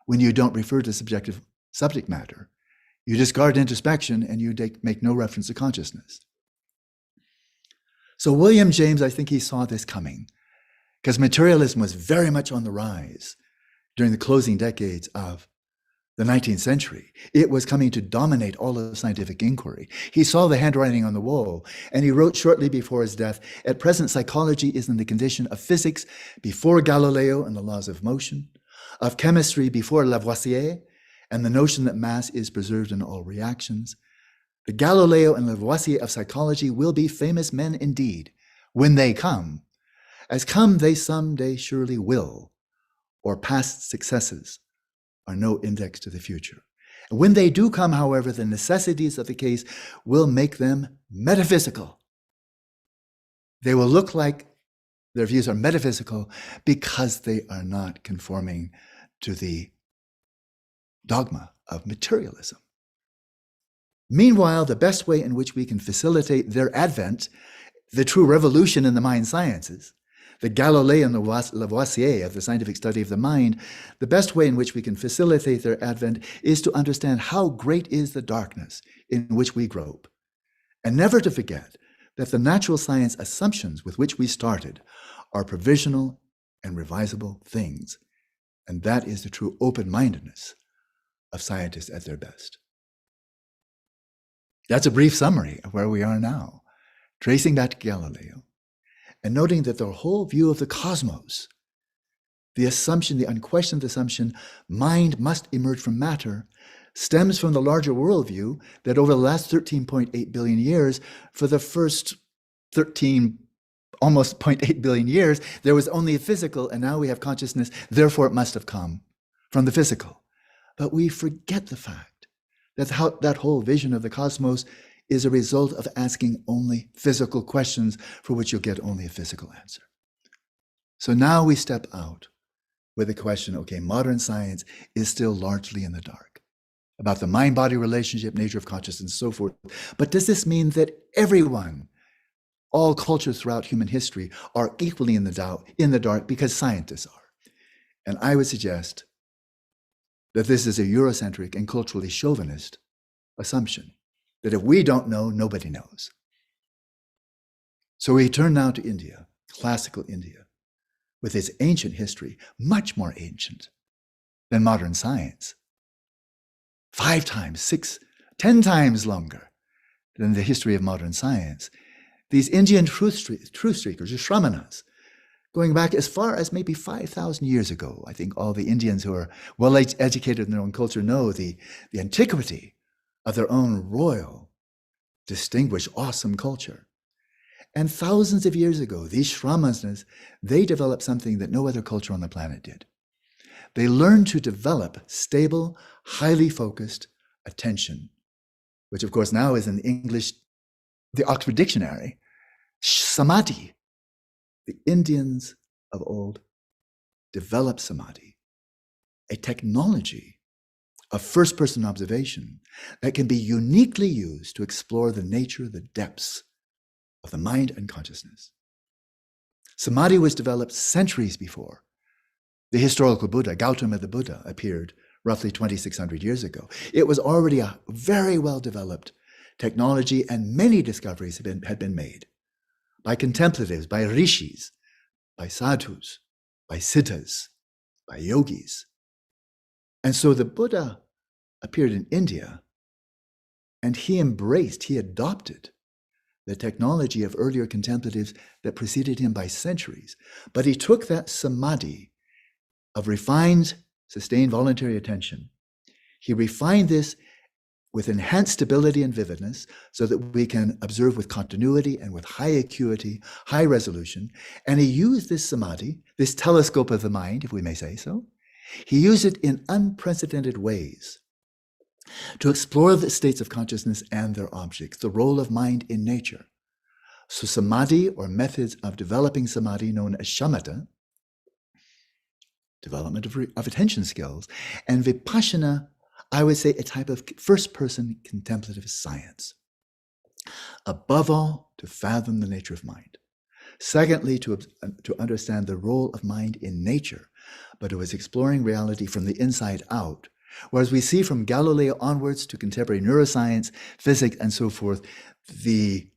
when you don't refer to subjective subject matter? You discard introspection and you make no reference to consciousness. So William James, I think he saw this coming, because materialism was very much on the rise during the closing decades of the 19th century. It was coming to dominate all of scientific inquiry. He saw the handwriting on the wall, and he wrote shortly before his death, at present, psychology is in the condition of physics before Galileo and the laws of motion, of chemistry before Lavoisier and the notion that mass is preserved in all reactions. The Galileo and Lavoisier of psychology will be famous men indeed when they come, as come they someday surely will, or past successes are no index to the future. And when they do come, however, the necessities of the case will make them metaphysical. They will look like their views are metaphysical because they are not conforming to the dogma of materialism. Meanwhile, the best way in which we can facilitate their advent, the true revolution in the mind sciences, the Galileo and the Lavoisier of the scientific study of the mind, the best way in which we can facilitate their advent is to understand how great is the darkness in which we grope, and never to forget that the natural science assumptions with which we started are provisional and revisable things. And that is the true open-mindedness of scientists at their best. That's a brief summary of where we are now, tracing back to Galileo and noting that the whole view of the cosmos, the assumption, the unquestioned assumption, mind must emerge from matter, stems from the larger worldview that over the last 13.8 billion years, for the first almost 0.8 billion years, there was only a physical, and now we have consciousness, therefore it must have come from the physical. But we forget the fact that whole vision of the cosmos is a result of asking only physical questions for which you'll get only a physical answer. So now we step out with the question, okay, modern science is still largely in the dark about the mind-body relationship, nature of consciousness, and so forth. But does this mean that everyone, all cultures throughout human history, are equally in the dark because scientists are? And I would suggest that this is a Eurocentric and culturally chauvinist assumption, that if we don't know, nobody knows. So we turn now to India, classical India, with its ancient history, much more ancient than modern science. 5 times, 6, 10 times longer than the history of modern science. These Indian truth seekers, the Shramanas, going back as far as maybe 5,000 years ago. I think all the Indians who are well educated in their own culture know the antiquity of their own royal, distinguished, awesome culture. And thousands of years ago, these Shramanas, they developed something that no other culture on the planet did. They learned to develop stable, highly focused attention, which of course now is in English, the Oxford Dictionary, samadhi. The Indians of old developed samadhi, a technology of first-person observation that can be uniquely used to explore the nature, the depths of the mind and consciousness. Samadhi was developed centuries before the historical Buddha, Gautama the Buddha, appeared roughly 2,600 years ago. It was already a very well-developed technology, and many discoveries had been made by contemplatives, by rishis, by sadhus, by siddhas, by yogis. And so the Buddha appeared in India, and he adopted the technology of earlier contemplatives that preceded him by centuries. But he took that samadhi of refined, sustained voluntary attention. He refined this with enhanced stability and vividness so that we can observe with continuity and with high acuity, high resolution. And he used this samadhi, this telescope of the mind, if we may say so, he used it in unprecedented ways to explore the states of consciousness and their objects, the role of mind in nature. So samadhi, or methods of developing samadhi known as shamatha, development of attention skills, and vipassana, I would say a type of first-person contemplative science. Above all, to fathom the nature of mind. Secondly, to understand the role of mind in nature, but it was exploring reality from the inside out. Whereas we see from Galileo onwards to contemporary neuroscience, physics, and so forth, the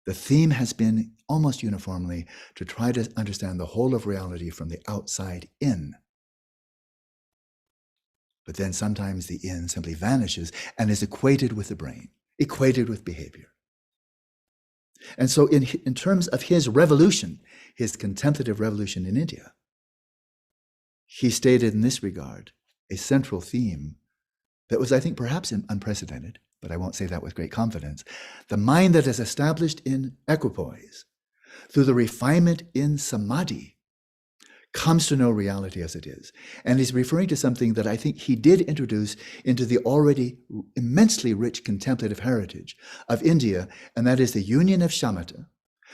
theme has been almost uniformly to try to understand the whole of reality from the outside in. But then sometimes the in simply vanishes and is equated with the brain, equated with behavior. And so in terms of his revolution, his contemplative revolution in India, he stated in this regard a central theme that was, I think, perhaps unprecedented, but I won't say that with great confidence. The mind that is established in equipoise through the refinement in samadhi comes to know reality as it is. And he's referring to something that I think he did introduce into the already immensely rich contemplative heritage of India, and that is the union of shamatha,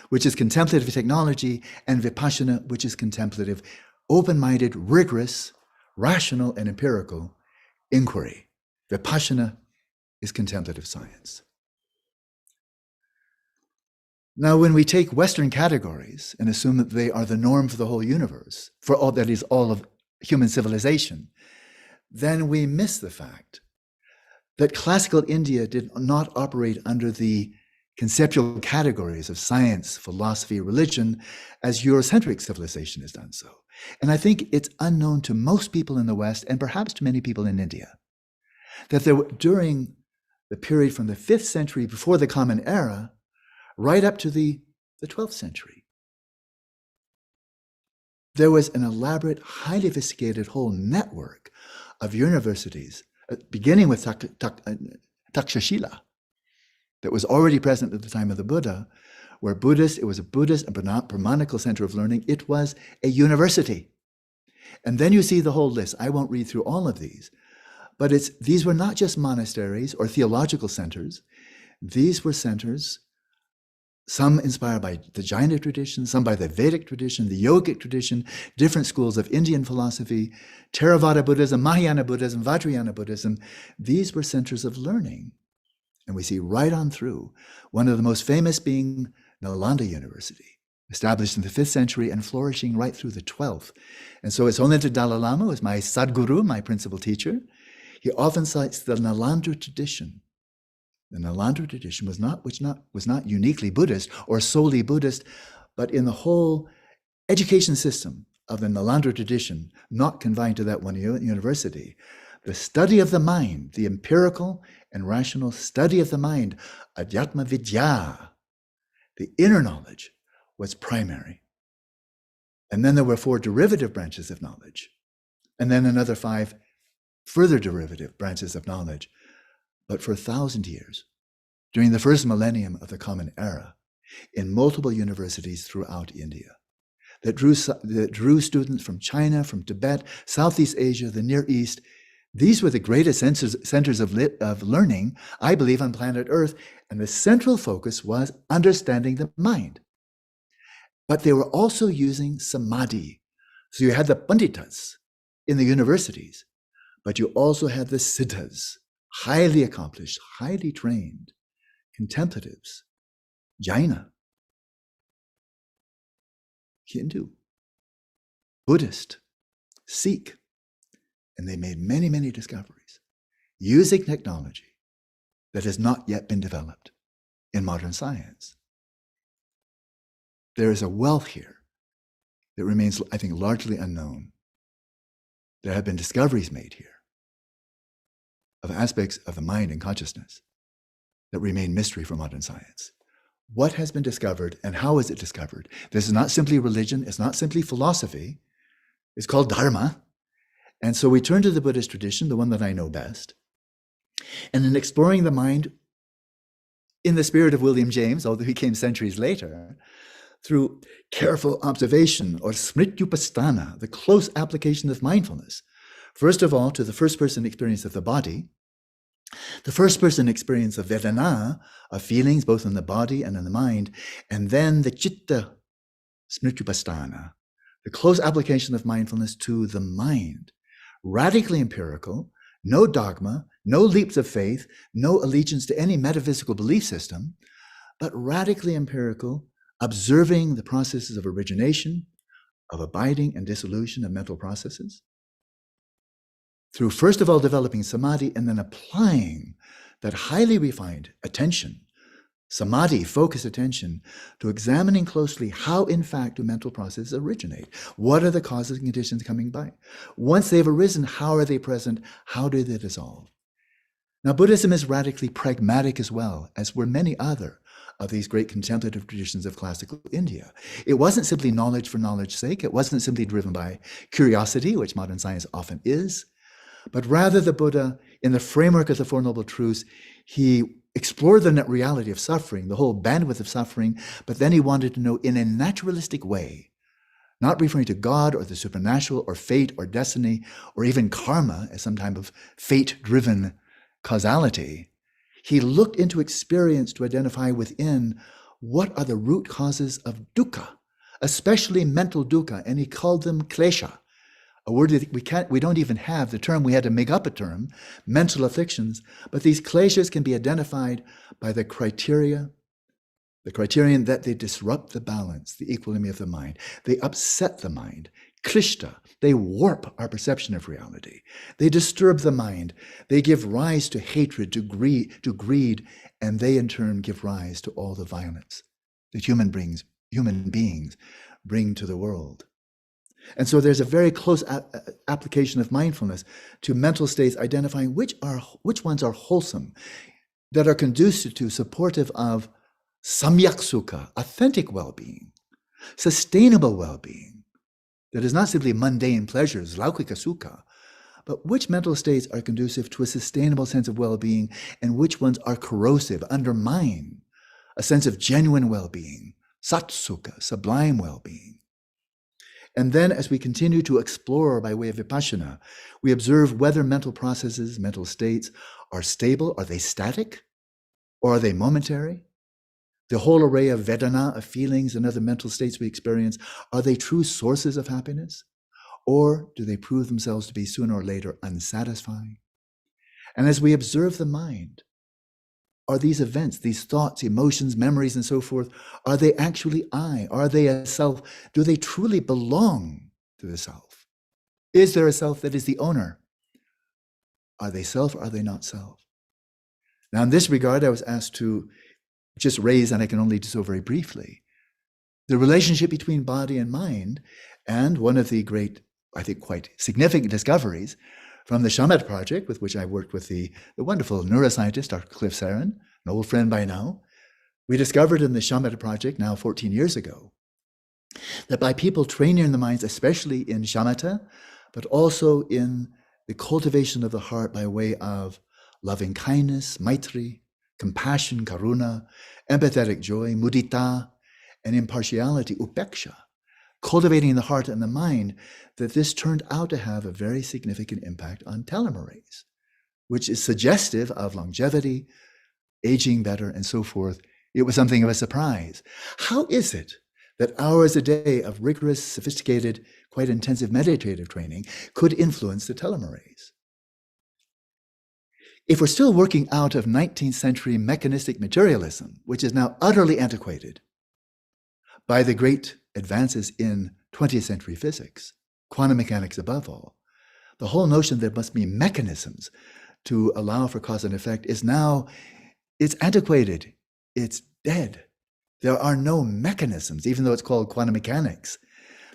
which is contemplative technology, and vipassana, which is contemplative, open-minded, rigorous, rational, and empirical inquiry. Vipassana is contemplative science. Now, when we take Western categories and assume that they are the norm for the whole universe, for all that is all of human civilization, then we miss the fact that classical India did not operate under the conceptual categories of science, philosophy, religion, as Eurocentric civilization has done so. And I think it's unknown to most people in the West, and perhaps to many people in India, that there were, during the period from the 5th century before the Common Era, right up to the 12th century, there was an elaborate, highly sophisticated whole network of universities, beginning with Takshashila, that was already present at the time of the Buddha, where it was a Buddhist and Brahmanical center of learning. It was a university. And then you see the whole list. I won't read through all of these, but these were not just monasteries or theological centers. These were centers some inspired by the Jaina tradition, some by the Vedic tradition, the yogic tradition, different schools of Indian philosophy, Theravada Buddhism, Mahayana Buddhism, Vajrayana Buddhism. These were centers of learning. And we see right on through, one of the most famous being Nalanda University, established in the 5th century and flourishing right through the 12th. And so it's only the Dalai Lama was my Sadguru, my principal teacher. He often cites the Nalanda tradition. The Nalanda tradition was not uniquely Buddhist or solely Buddhist, but in the whole education system of the Nalanda tradition, not confined to that one university, the study of the mind, the empirical and rational study of the mind, Adhyatma Vidya, the inner knowledge, was primary. And then there were 4 derivative branches of knowledge, and then another 5 further derivative branches of knowledge. But for 1,000 years, during the first millennium of the Common Era, in multiple universities throughout India, that drew students from China, from Tibet, Southeast Asia, the Near East. These were the greatest centers of learning, I believe, on planet Earth, and the central focus was understanding the mind. But they were also using samadhi. So you had the panditas in the universities, but you also had the siddhas, highly accomplished, highly trained, contemplatives, Jaina, Hindu, Buddhist, Sikh, and they made many, many discoveries using technology that has not yet been developed in modern science. There is a wealth here that remains, I think, largely unknown. There have been discoveries made here of aspects of the mind and consciousness that remain mystery for modern science. What has been discovered and how is it discovered? This is not simply religion, it's not simply philosophy, it's called dharma. And so we turn to the Buddhist tradition, the one that I know best, and in exploring the mind in the spirit of William James, although he came centuries later, through careful observation or smrityupasthana, the close application of mindfulness, first of all to the first-person experience of the body, the first-person experience of vedana, of feelings both in the body and in the mind, and then the chitta smrityupasthana, the close application of mindfulness to the mind, radically empirical, no dogma, no leaps of faith, no allegiance to any metaphysical belief system, but radically empirical, observing the processes of origination, of abiding and dissolution of mental processes, through first of all developing samadhi and then applying that highly refined attention, samadhi, focused attention, to examining closely how in fact do mental processes originate. What are the causes and conditions coming by? Once they've arisen, how are they present? How do they dissolve? Now, Buddhism is radically pragmatic as well, as were many other of these great contemplative traditions of classical India. It wasn't simply knowledge for knowledge's sake. It wasn't simply driven by curiosity, which modern science often is, but rather the Buddha, in the framework of the Four Noble Truths, he explored the reality of suffering, the whole bandwidth of suffering, but then he wanted to know in a naturalistic way, not referring to God or the supernatural or fate or destiny or even karma as some type of fate-driven causality. He looked into experience to identify within what are the root causes of dukkha, especially mental dukkha, and he called them klesha, a word that we don't even have the term, we had to make up a term, mental afflictions, but these kleshas can be identified by the criterion that they disrupt the balance, the equilibrium of the mind. They upset the mind, klishta, they warp our perception of reality. They disturb the mind. They give rise to hatred, to greed, and they in turn give rise to all the violence that human beings bring to the world. And so there's a very close application of mindfulness to mental states, identifying which ones are wholesome, that are conducive to, supportive of samyak sukha, authentic well-being, sustainable well-being, that is not simply mundane pleasures, laukika sukha, but which mental states are conducive to a sustainable sense of well-being and which ones are corrosive, undermine a sense of genuine well-being, sat sukha, sublime well-being. And then as we continue to explore by way of vipassana, we observe whether mental processes, mental states are stable, are they static, or are they momentary? The whole array of Vedana, of feelings and other mental states we experience, are they true sources of happiness? Or do they prove themselves to be sooner or later unsatisfying? And as we observe the mind, are these events, these thoughts, emotions, memories, and so forth, are they actually I? Are they a self? Do they truly belong to the self? Is there a self that is the owner? Are they self or are they not self? Now, in this regard, I was asked to just raise, and I can only do so very briefly, the relationship between body and mind, and one of the great, I think, quite significant discoveries from the Shamat project, with which I worked with the wonderful neuroscientist, Dr. Cliff Saran, an old friend by now. We discovered in the Shamat project now 14 years ago that by people training the minds, especially in shamatha, but also in the cultivation of the heart by way of loving kindness, maitri, compassion, karuna, empathetic joy, mudita, and impartiality, upeksha, cultivating the heart and the mind, that this turned out to have a very significant impact on telomerase, which is suggestive of longevity, aging better, and so forth. It was something of a surprise. How is it that hours a day of rigorous, sophisticated, quite intensive meditative training could influence the telomerase? If we're still working out of 19th century mechanistic materialism, which is now utterly antiquated by the great advances in 20th century physics, quantum mechanics above all, the whole notion there must be mechanisms to allow for cause and effect is now, it's antiquated, it's dead. There are no mechanisms, even though it's called quantum mechanics.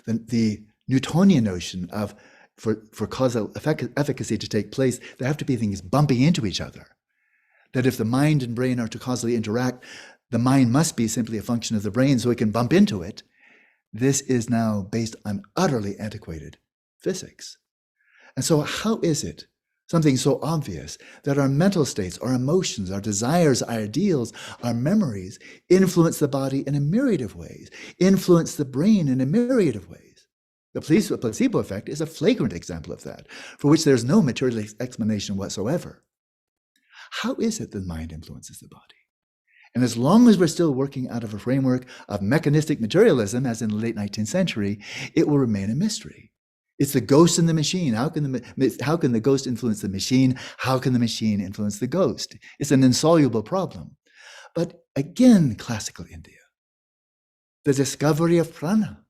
The Newtonian notion of for causal efficacy to take place, there have to be things bumping into each other. That if the mind and brain are to causally interact, the mind must be simply a function of the brain so it can bump into it. This is now based on utterly antiquated physics. And so how is it, something so obvious, that our mental states, our emotions, our desires, our ideals, our memories influence the body in a myriad of ways, influence the brain in a myriad of ways? The placebo effect is a flagrant example of that, for which there's no material explanation whatsoever. How is it the mind influences the body? And as long as we're still working out of a framework of mechanistic materialism, as in the late 19th century, it will remain a mystery. It's the ghost in the machine. How can the ghost influence the machine? How can the machine influence the ghost? It's an insoluble problem. But again, classical India, the discovery of prana,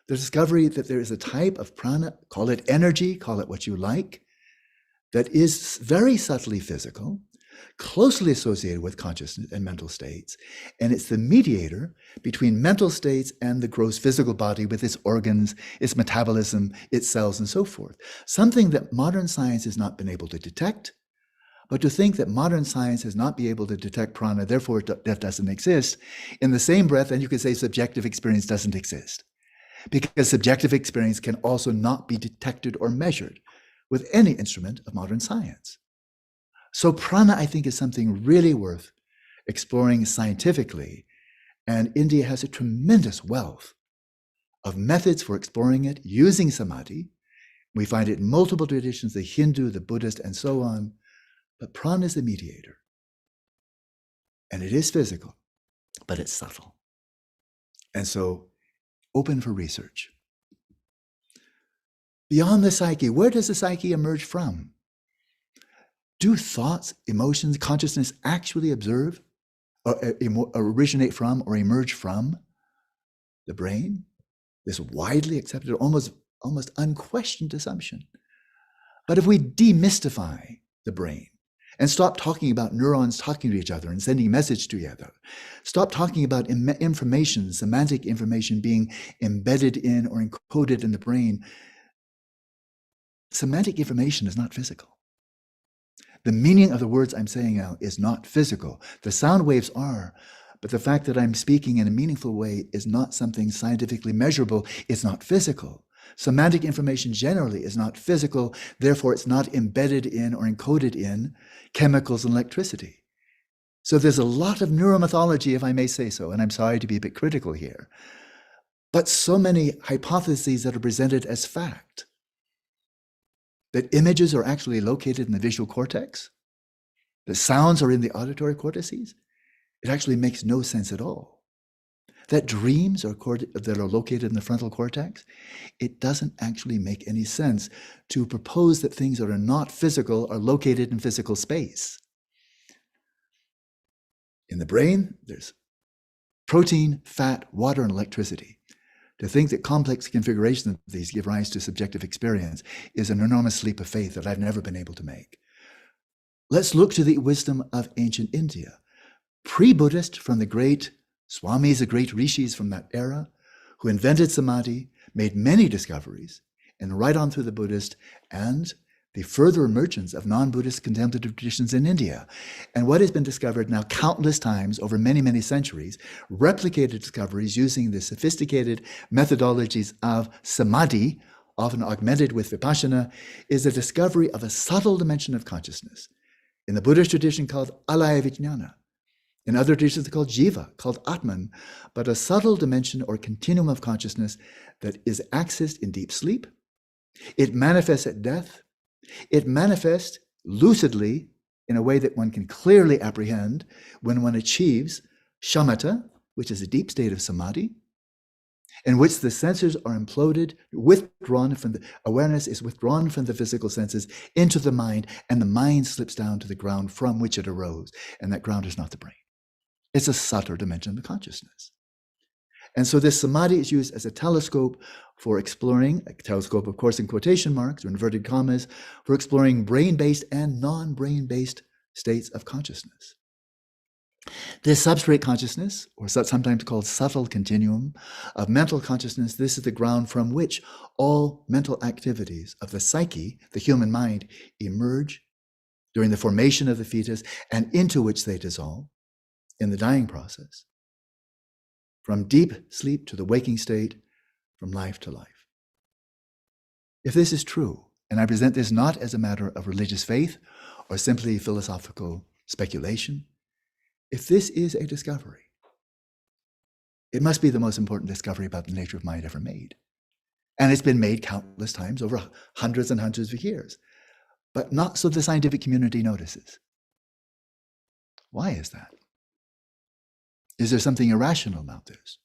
the discovery that there is a type of prana, call it energy, call it what you like, that is very subtly physical, closely associated with consciousness and mental states. And it's the mediator between mental states and the gross physical body with its organs, its metabolism, its cells, and so forth. Something that modern science has not been able to detect. But to think that modern science has not been able to detect prana, therefore it doesn't exist, in the same breath, and you could say subjective experience doesn't exist. Because subjective experience can also not be detected or measured with any instrument of modern science. So prana, I think, is something really worth exploring scientifically, and India has a tremendous wealth of methods for exploring it using samadhi. We find it in multiple traditions, the Hindu, the Buddhist, and so on, but prana is the mediator. And it is physical, but it's subtle. And so open for research. Beyond the psyche, where does the psyche emerge from? Do thoughts, emotions, consciousness actually observe or originate from or emerge from the brain? This widely accepted, almost unquestioned assumption. But if we demystify the brain and stop talking about neurons talking to each other and sending a message to each other, stop talking about information, semantic information being embedded in or encoded in the brain, semantic information is not physical. The meaning of the words I'm saying now is not physical. The sound waves are, but the fact that I'm speaking in a meaningful way is not something scientifically measurable. It's not physical. Semantic information generally is not physical, therefore it's not embedded in or encoded in chemicals and electricity. So there's a lot of neuromythology, if I may say so, and I'm sorry to be a bit critical here, but so many hypotheses that are presented as fact. That images are actually located in the visual cortex, that sounds are in the auditory cortices, It actually makes no sense at all. That dreams that are located in the frontal cortex, it doesn't actually make any sense to propose that things that are not physical are located in physical space. In the brain, there's protein, fat, water, and electricity. To think that complex configurations of these give rise to subjective experience is an enormous leap of faith that I've never been able to make. Let's look to the wisdom of ancient India. Pre-Buddhist, from the great Swamis, the great rishis from that era, who invented samadhi, made many discoveries, and right on through the Buddhist and the further emergence of non-Buddhist contemplative traditions in India. And what has been discovered now countless times over many, many centuries, replicated discoveries using the sophisticated methodologies of samadhi, often augmented with vipassana, is the discovery of a subtle dimension of consciousness. In the Buddhist tradition called alaya vijnana. In other traditions called jiva, called atman, but a subtle dimension or continuum of consciousness that is accessed in deep sleep. It manifests at death. It manifests lucidly in a way that one can clearly apprehend when one achieves shamatha, which is a deep state of samadhi, in which the senses are imploded, withdrawn from the awareness is withdrawn from the physical senses into the mind, and the mind slips down to the ground from which it arose. And that ground is not the brain. It's a subtler dimension of the consciousness. And so this samadhi is used as a telescope for exploring, a telescope, of course, in quotation marks or inverted commas, for exploring brain-based and non-brain-based states of consciousness. This substrate consciousness, or sometimes called subtle continuum of mental consciousness, this is the ground from which all mental activities of the psyche, the human mind, emerge during the formation of the fetus and into which they dissolve in the dying process. From deep sleep to the waking state, from life to life. If this is true, and I present this not as a matter of religious faith or simply philosophical speculation, if this is a discovery, it must be the most important discovery about the nature of mind ever made. And it's been made countless times over hundreds and hundreds of years, but not so the scientific community notices. Why is that? Is there something irrational about this?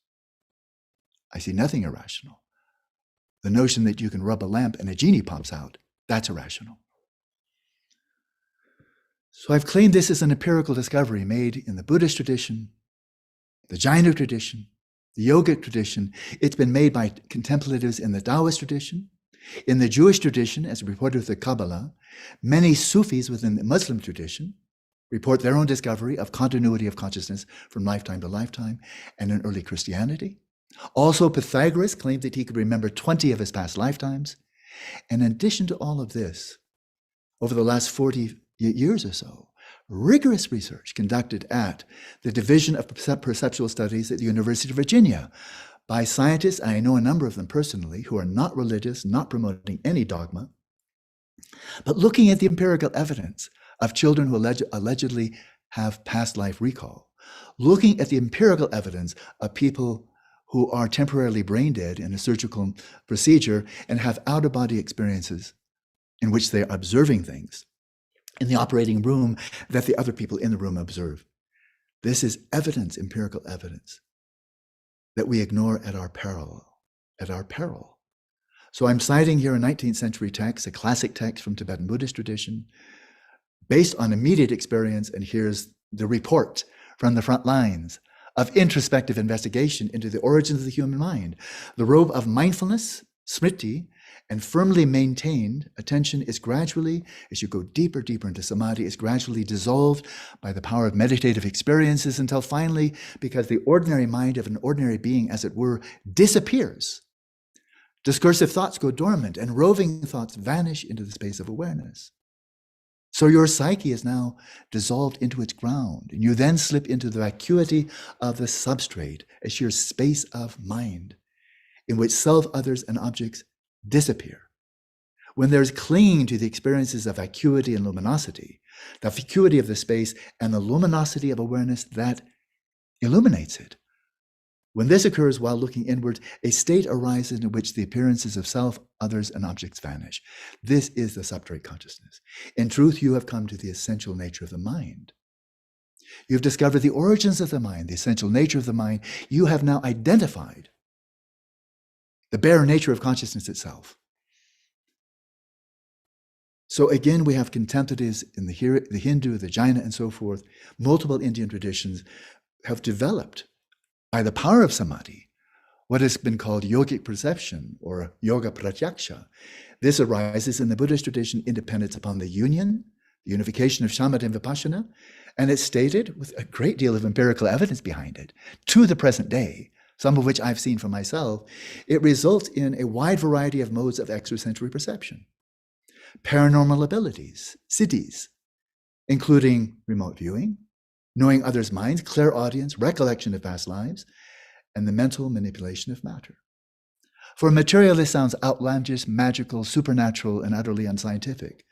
I see nothing irrational. The notion that you can rub a lamp and a genie pops out, that's irrational. So I've claimed this as an empirical discovery made in the Buddhist tradition, the Jaina tradition, the yogic tradition. It's been made by contemplatives in the Taoist tradition, in the Jewish tradition, as reported with the Kabbalah. Many Sufis within the Muslim tradition report their own discovery of continuity of consciousness from lifetime to lifetime, and in early Christianity. Also, Pythagoras claimed that he could remember 20 of his past lifetimes. And in addition to all of this, over the last 40 years or so, rigorous research conducted at the Division of Perceptual Studies at the University of Virginia by scientists, and I know a number of them personally, who are not religious, not promoting any dogma, but looking at the empirical evidence of children who allegedly have past life recall, looking at the empirical evidence of people who are temporarily brain dead in a surgical procedure and have out-of-body experiences in which they are observing things in the operating room that the other people in the room observe. This is evidence, empirical evidence, that we ignore at our peril, So I'm citing here a 19th century text, a classic text from Tibetan Buddhist tradition, based on immediate experience, and here's the report from the front lines of introspective investigation into the origins of the human mind. The robe of mindfulness, smriti, and firmly maintained attention is gradually, as you go deeper, deeper into samadhi, is gradually dissolved by the power of meditative experiences until finally, because the ordinary mind of an ordinary being, as it were, disappears. Discursive thoughts go dormant and roving thoughts vanish into the space of awareness. So your psyche is now dissolved into its ground, and you then slip into the vacuity of the substrate, a sheer space of mind, in which self, others, and objects disappear. When there's clinging to the experiences of vacuity and luminosity, the vacuity of the space and the luminosity of awareness that illuminates it, when this occurs while looking inward, a state arises in which the appearances of self, others, and objects vanish. This is the substrate consciousness. In truth, you have come to the essential nature of the mind. You've discovered the origins of the mind, the essential nature of the mind. You have now identified the bare nature of consciousness itself. So again, we have contemplatives in the Hindu, the Jaina, and so forth. Multiple Indian traditions have developed, by the power of samadhi, what has been called yogic perception or yoga pratyaksha. This arises in the Buddhist tradition independent upon the unification of shamatha and vipassana, and it's stated with a great deal of empirical evidence behind it, to the present day, some of which I've seen for myself. It results in a wide variety of modes of extrasensory perception, paranormal abilities, siddhis, including remote viewing, knowing others' minds, clairaudience, recollection of past lives, and the mental manipulation of matter. For a materialist, sounds outlandish, magical, supernatural, and utterly unscientific.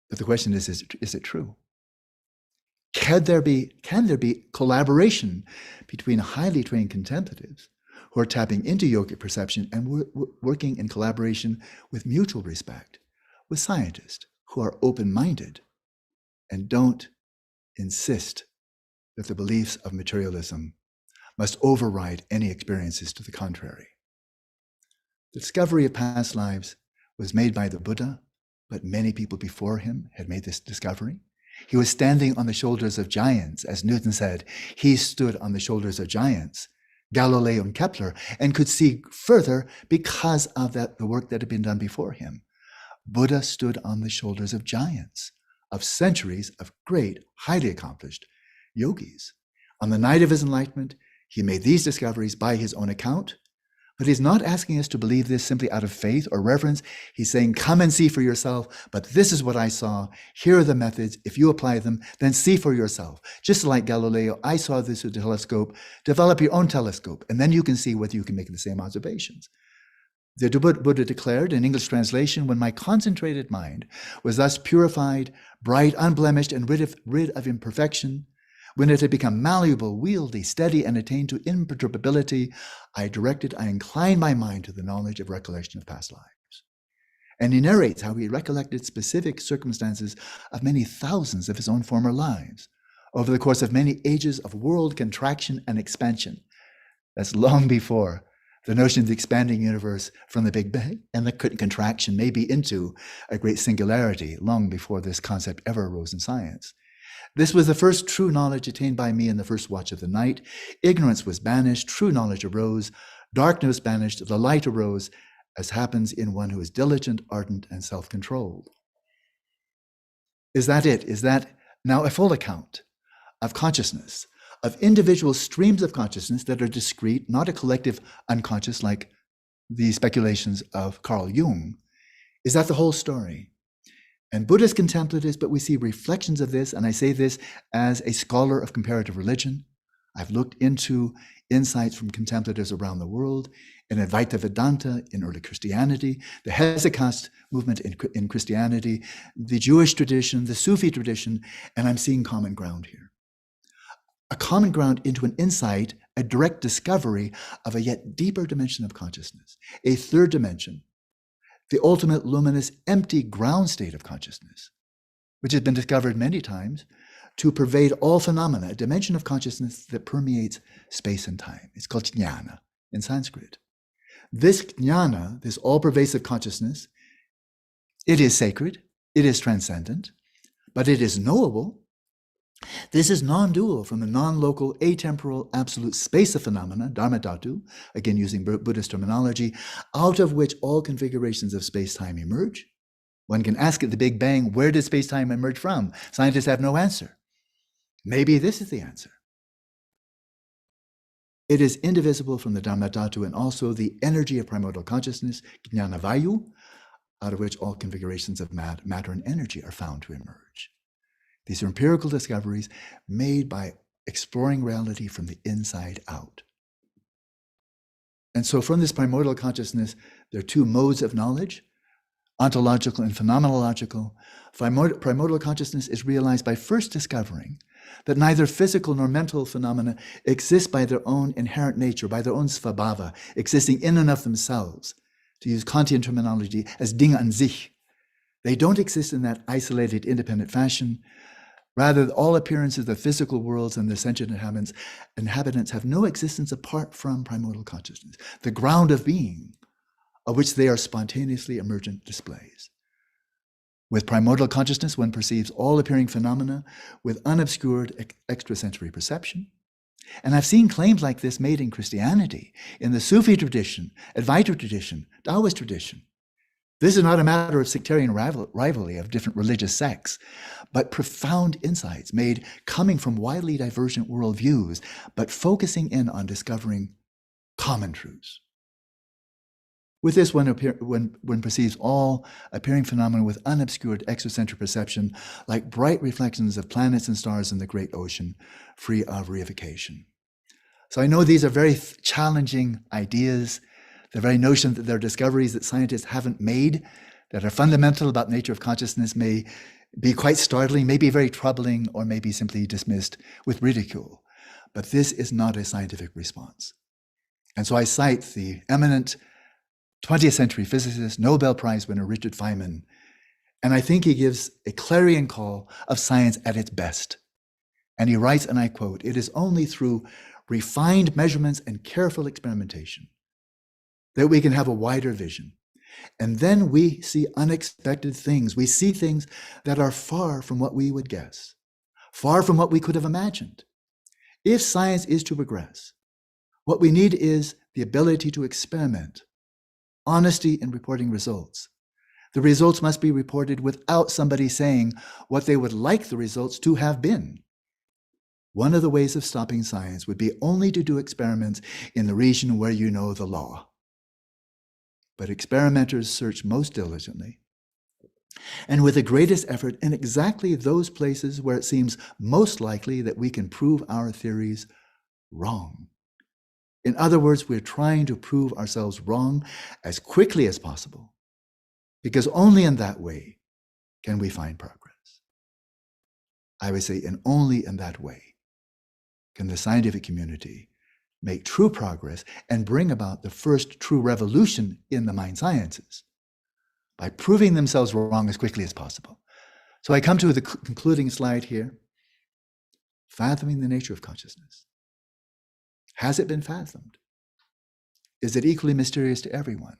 But the question is it true? Can there be collaboration between highly trained contemplatives who are tapping into yogic perception and working in collaboration with mutual respect, with scientists who are open-minded and don't insist that the beliefs of materialism must override any experiences to the contrary? The discovery of past lives was made by the Buddha, but many people before him had made this discovery. He was standing on the shoulders of giants. As Newton said, he stood on the shoulders of giants, Galileo and Kepler, and could see further because of the work that had been done before him. Buddha stood on the shoulders of giants, of centuries of great, highly accomplished yogis. On the night of his enlightenment, he made these discoveries by his own account, but he's not asking us to believe this simply out of faith or reverence. He's saying, come and see for yourself, but this is what I saw. Here are the methods. If you apply them, then see for yourself. Just like Galileo, I saw this with a telescope. Develop your own telescope, and then you can see whether you can make the same observations. The Buddha declared in English translation, when my concentrated mind was thus purified, bright, unblemished, and rid of imperfection, when it had become malleable, wieldy, steady, and attained to imperturbability, I inclined my mind to the knowledge of recollection of past lives. And he narrates how he recollected specific circumstances of many thousands of his own former lives over the course of many ages of world contraction and expansion. That's long before the notion of the expanding universe from the Big Bang and the contraction maybe into a great singularity, long before this concept ever arose in science. This was the first true knowledge attained by me in the first watch of the night. Ignorance was banished, true knowledge arose, darkness banished, the light arose, as happens in one who is diligent, ardent, and self-controlled. Is that it? Is that now a full account of consciousness, of individual streams of consciousness that are discrete, not a collective unconscious like the speculations of Carl Jung? Is that the whole story? And Buddhist contemplatives, but we see reflections of this, and I say this as a scholar of comparative religion. I've looked into insights from contemplatives around the world, in Advaita Vedanta, in early Christianity, the Hesychast movement in Christianity, the Jewish tradition, the Sufi tradition, and I'm seeing common ground here. A common ground into an insight, a direct discovery of a yet deeper dimension of consciousness, a third dimension, the ultimate luminous empty ground state of consciousness, which has been discovered many times to pervade all phenomena, a dimension of consciousness that permeates space and time. It's called jnana in Sanskrit. This jnana, this all-pervasive consciousness, it is sacred, it is transcendent, but it is knowable. This is non-dual from the non-local, atemporal, absolute space of phenomena, dharma dhatu, again using Buddhist terminology, out of which all configurations of space-time emerge. One can ask at the Big Bang, where did space-time emerge from? Scientists have no answer. Maybe this is the answer. It is indivisible from the dharma dhatu and also the energy of primordial consciousness, jnana vayu, out of which all configurations of matter and energy are found to emerge. These are empirical discoveries made by exploring reality from the inside out. And so from this primordial consciousness, there are two modes of knowledge, ontological and phenomenological. Primordial consciousness is realized by first discovering that neither physical nor mental phenomena exist by their own inherent nature, by their own svabhava, existing in and of themselves, to use Kantian terminology, as Dinge an sich. They don't exist in that isolated, independent fashion. Rather, all appearances of the physical worlds and their sentient inhabitants have no existence apart from primordial consciousness, the ground of being, of which they are spontaneously emergent displays. With primordial consciousness, one perceives all appearing phenomena with unobscured extrasensory perception. And I've seen claims like this made in Christianity, in the Sufi tradition, Advaita tradition, Taoist tradition. This is not a matter of sectarian rivalry of different religious sects, but profound insights made coming from widely divergent worldviews, but focusing in on discovering common truths. With this, one perceives all appearing phenomena with unobscured extrasensory perception, like bright reflections of planets and stars in the great ocean, free of reification. So I know these are very challenging ideas. The very notion that there are discoveries that scientists haven't made that are fundamental about the nature of consciousness may be quite startling, may be very troubling, or may be simply dismissed with ridicule. But this is not a scientific response. And so I cite the eminent 20th century physicist, Nobel Prize winner Richard Feynman, and I think he gives a clarion call of science at its best. And he writes, and I quote, "It is only through refined measurements and careful experimentation that we can have a wider vision. And then we see unexpected things. We see things that are far from what we would guess, far from what we could have imagined. If science is to progress, what we need is the ability to experiment, honesty in reporting results. The results must be reported without somebody saying what they would like the results to have been. One of the ways of stopping science would be only to do experiments in the region where you know the law. But experimenters search most diligently and with the greatest effort in exactly those places where it seems most likely that we can prove our theories wrong. In other words, we're trying to prove ourselves wrong as quickly as possible, because only in that way can we find progress. I would say, and only in that way can the scientific community make true progress and bring about the first true revolution in the mind sciences by proving themselves wrong as quickly as possible. So I come to the concluding slide here. Fathoming the nature of consciousness. Has it been fathomed? Is it equally mysterious to everyone?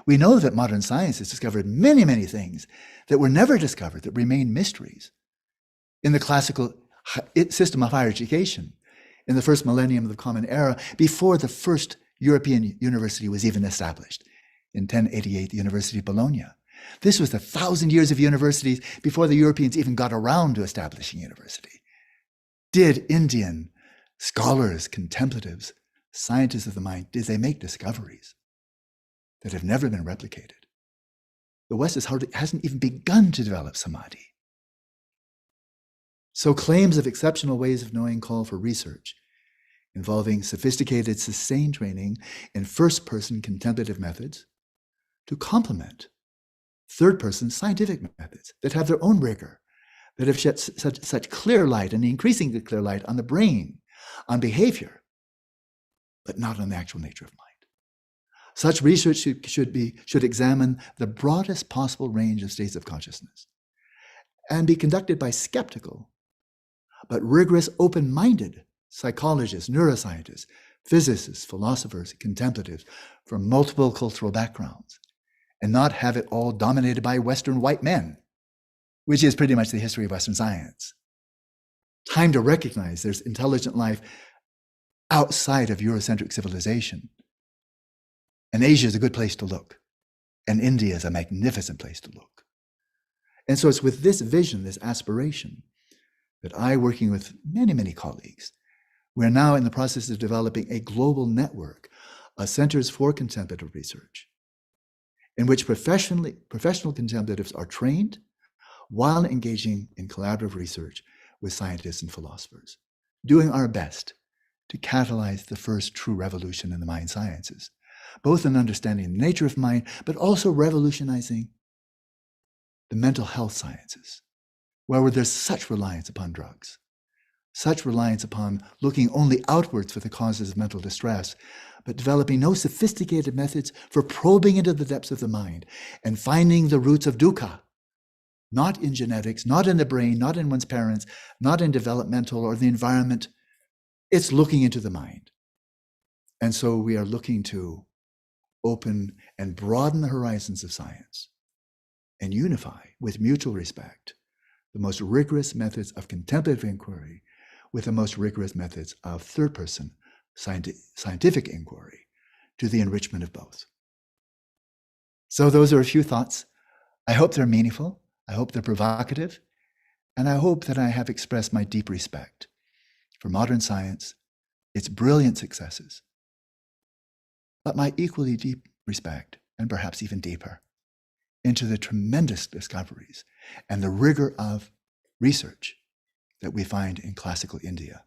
We know that modern science has discovered many, many things that were never discovered, that remain mysteries. In the classical system of higher education, in the first millennium of the Common Era, before the first European university was even established, in 1088, the University of Bologna. This was the 1,000 years of universities before the Europeans even got around to establishing university. Did Indian scholars, contemplatives, scientists of the mind, did they make discoveries that have never been replicated? The West hasn't even begun to develop samadhi. So claims of exceptional ways of knowing call for research involving sophisticated sustained training in first-person contemplative methods to complement third-person scientific methods that have their own rigor, that have shed such clear light and increasingly clear light on the brain, on behavior, but not on the actual nature of mind. Such research should examine the broadest possible range of states of consciousness and be conducted by skeptical but rigorous, open-minded psychologists, neuroscientists, physicists, philosophers, contemplatives from multiple cultural backgrounds, and not have it all dominated by Western white men, which is pretty much the history of Western science. Time to recognize there's intelligent life outside of Eurocentric civilization. And Asia is a good place to look. And India is a magnificent place to look. And so it's with this vision, this aspiration, that I, working with many, many colleagues, we're now in the process of developing a global network of centers for contemplative research, in which professional contemplatives are trained while engaging in collaborative research with scientists and philosophers, doing our best to catalyze the first true revolution in the mind sciences, both in understanding the nature of mind, but also revolutionizing the mental health sciences, where there's such reliance upon drugs, such reliance upon looking only outwards for the causes of mental distress, but developing no sophisticated methods for probing into the depths of the mind and finding the roots of dukkha, not in genetics, not in the brain, not in one's parents, not in developmental or the environment. It's looking into the mind. And so we are looking to open and broaden the horizons of science and unify with mutual respect the most rigorous methods of contemplative inquiry with the most rigorous methods of third-person scientific inquiry to the enrichment of both. So those are a few thoughts. I hope they're meaningful. I hope they're provocative. And I hope that I have expressed my deep respect for modern science, its brilliant successes, but my equally deep respect, and perhaps even deeper, into the tremendous discoveries and the rigor of research that we find in classical India,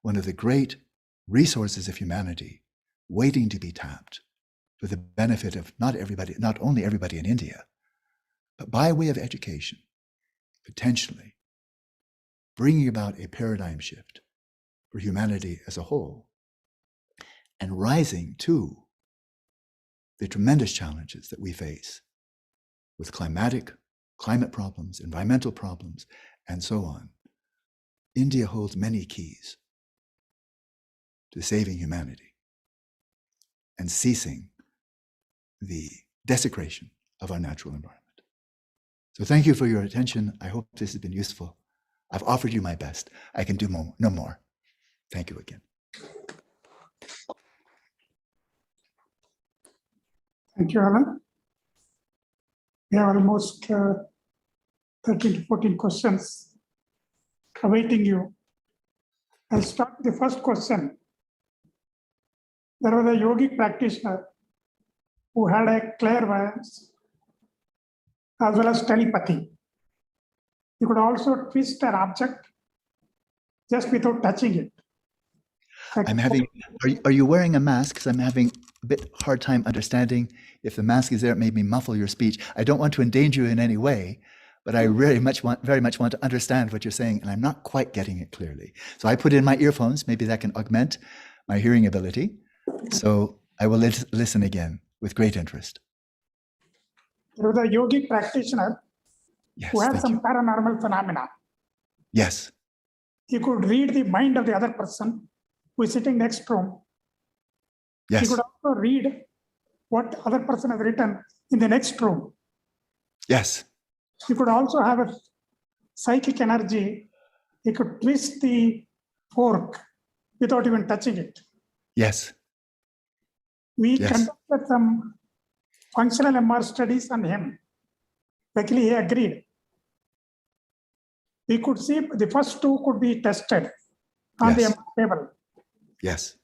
one of the great resources of humanity waiting to be tapped for the benefit of not only everybody in India, but by way of education, potentially bringing about a paradigm shift for humanity as a whole and rising to the tremendous challenges that we face with climate problems, environmental problems, and so on. India holds many keys to saving humanity and ceasing the desecration of our natural environment. So thank you for your attention. I hope this has been useful. I've offered you my best. I can do no more. Thank you again. Thank you, Alan. We have almost 13 to 14 questions awaiting you. I'll start with the first question. There was a yogic practitioner who had a clairvoyance as well as telepathy. He could also twist an object just without touching it. Are you wearing a mask? Because I'm having a bit hard time understanding. If the mask is there, it made me muffle your speech. I don't want to endanger you in any way, but I very much want to understand what you're saying, and I'm not quite getting it clearly. So I put in my earphones. Maybe that can augment my hearing ability. So I will listen again with great interest. There was a yogic practitioner who had some paranormal phenomena. Yes. He could read the mind of the other person who is sitting next to him. Yes. He could also read what other person has written in the next room. Yes. He could also have a psychic energy. He could twist the fork without even touching it. Yes. We conducted some functional MR studies on him. Luckily, he agreed. We could see the first two could be tested on the MR table. Yes.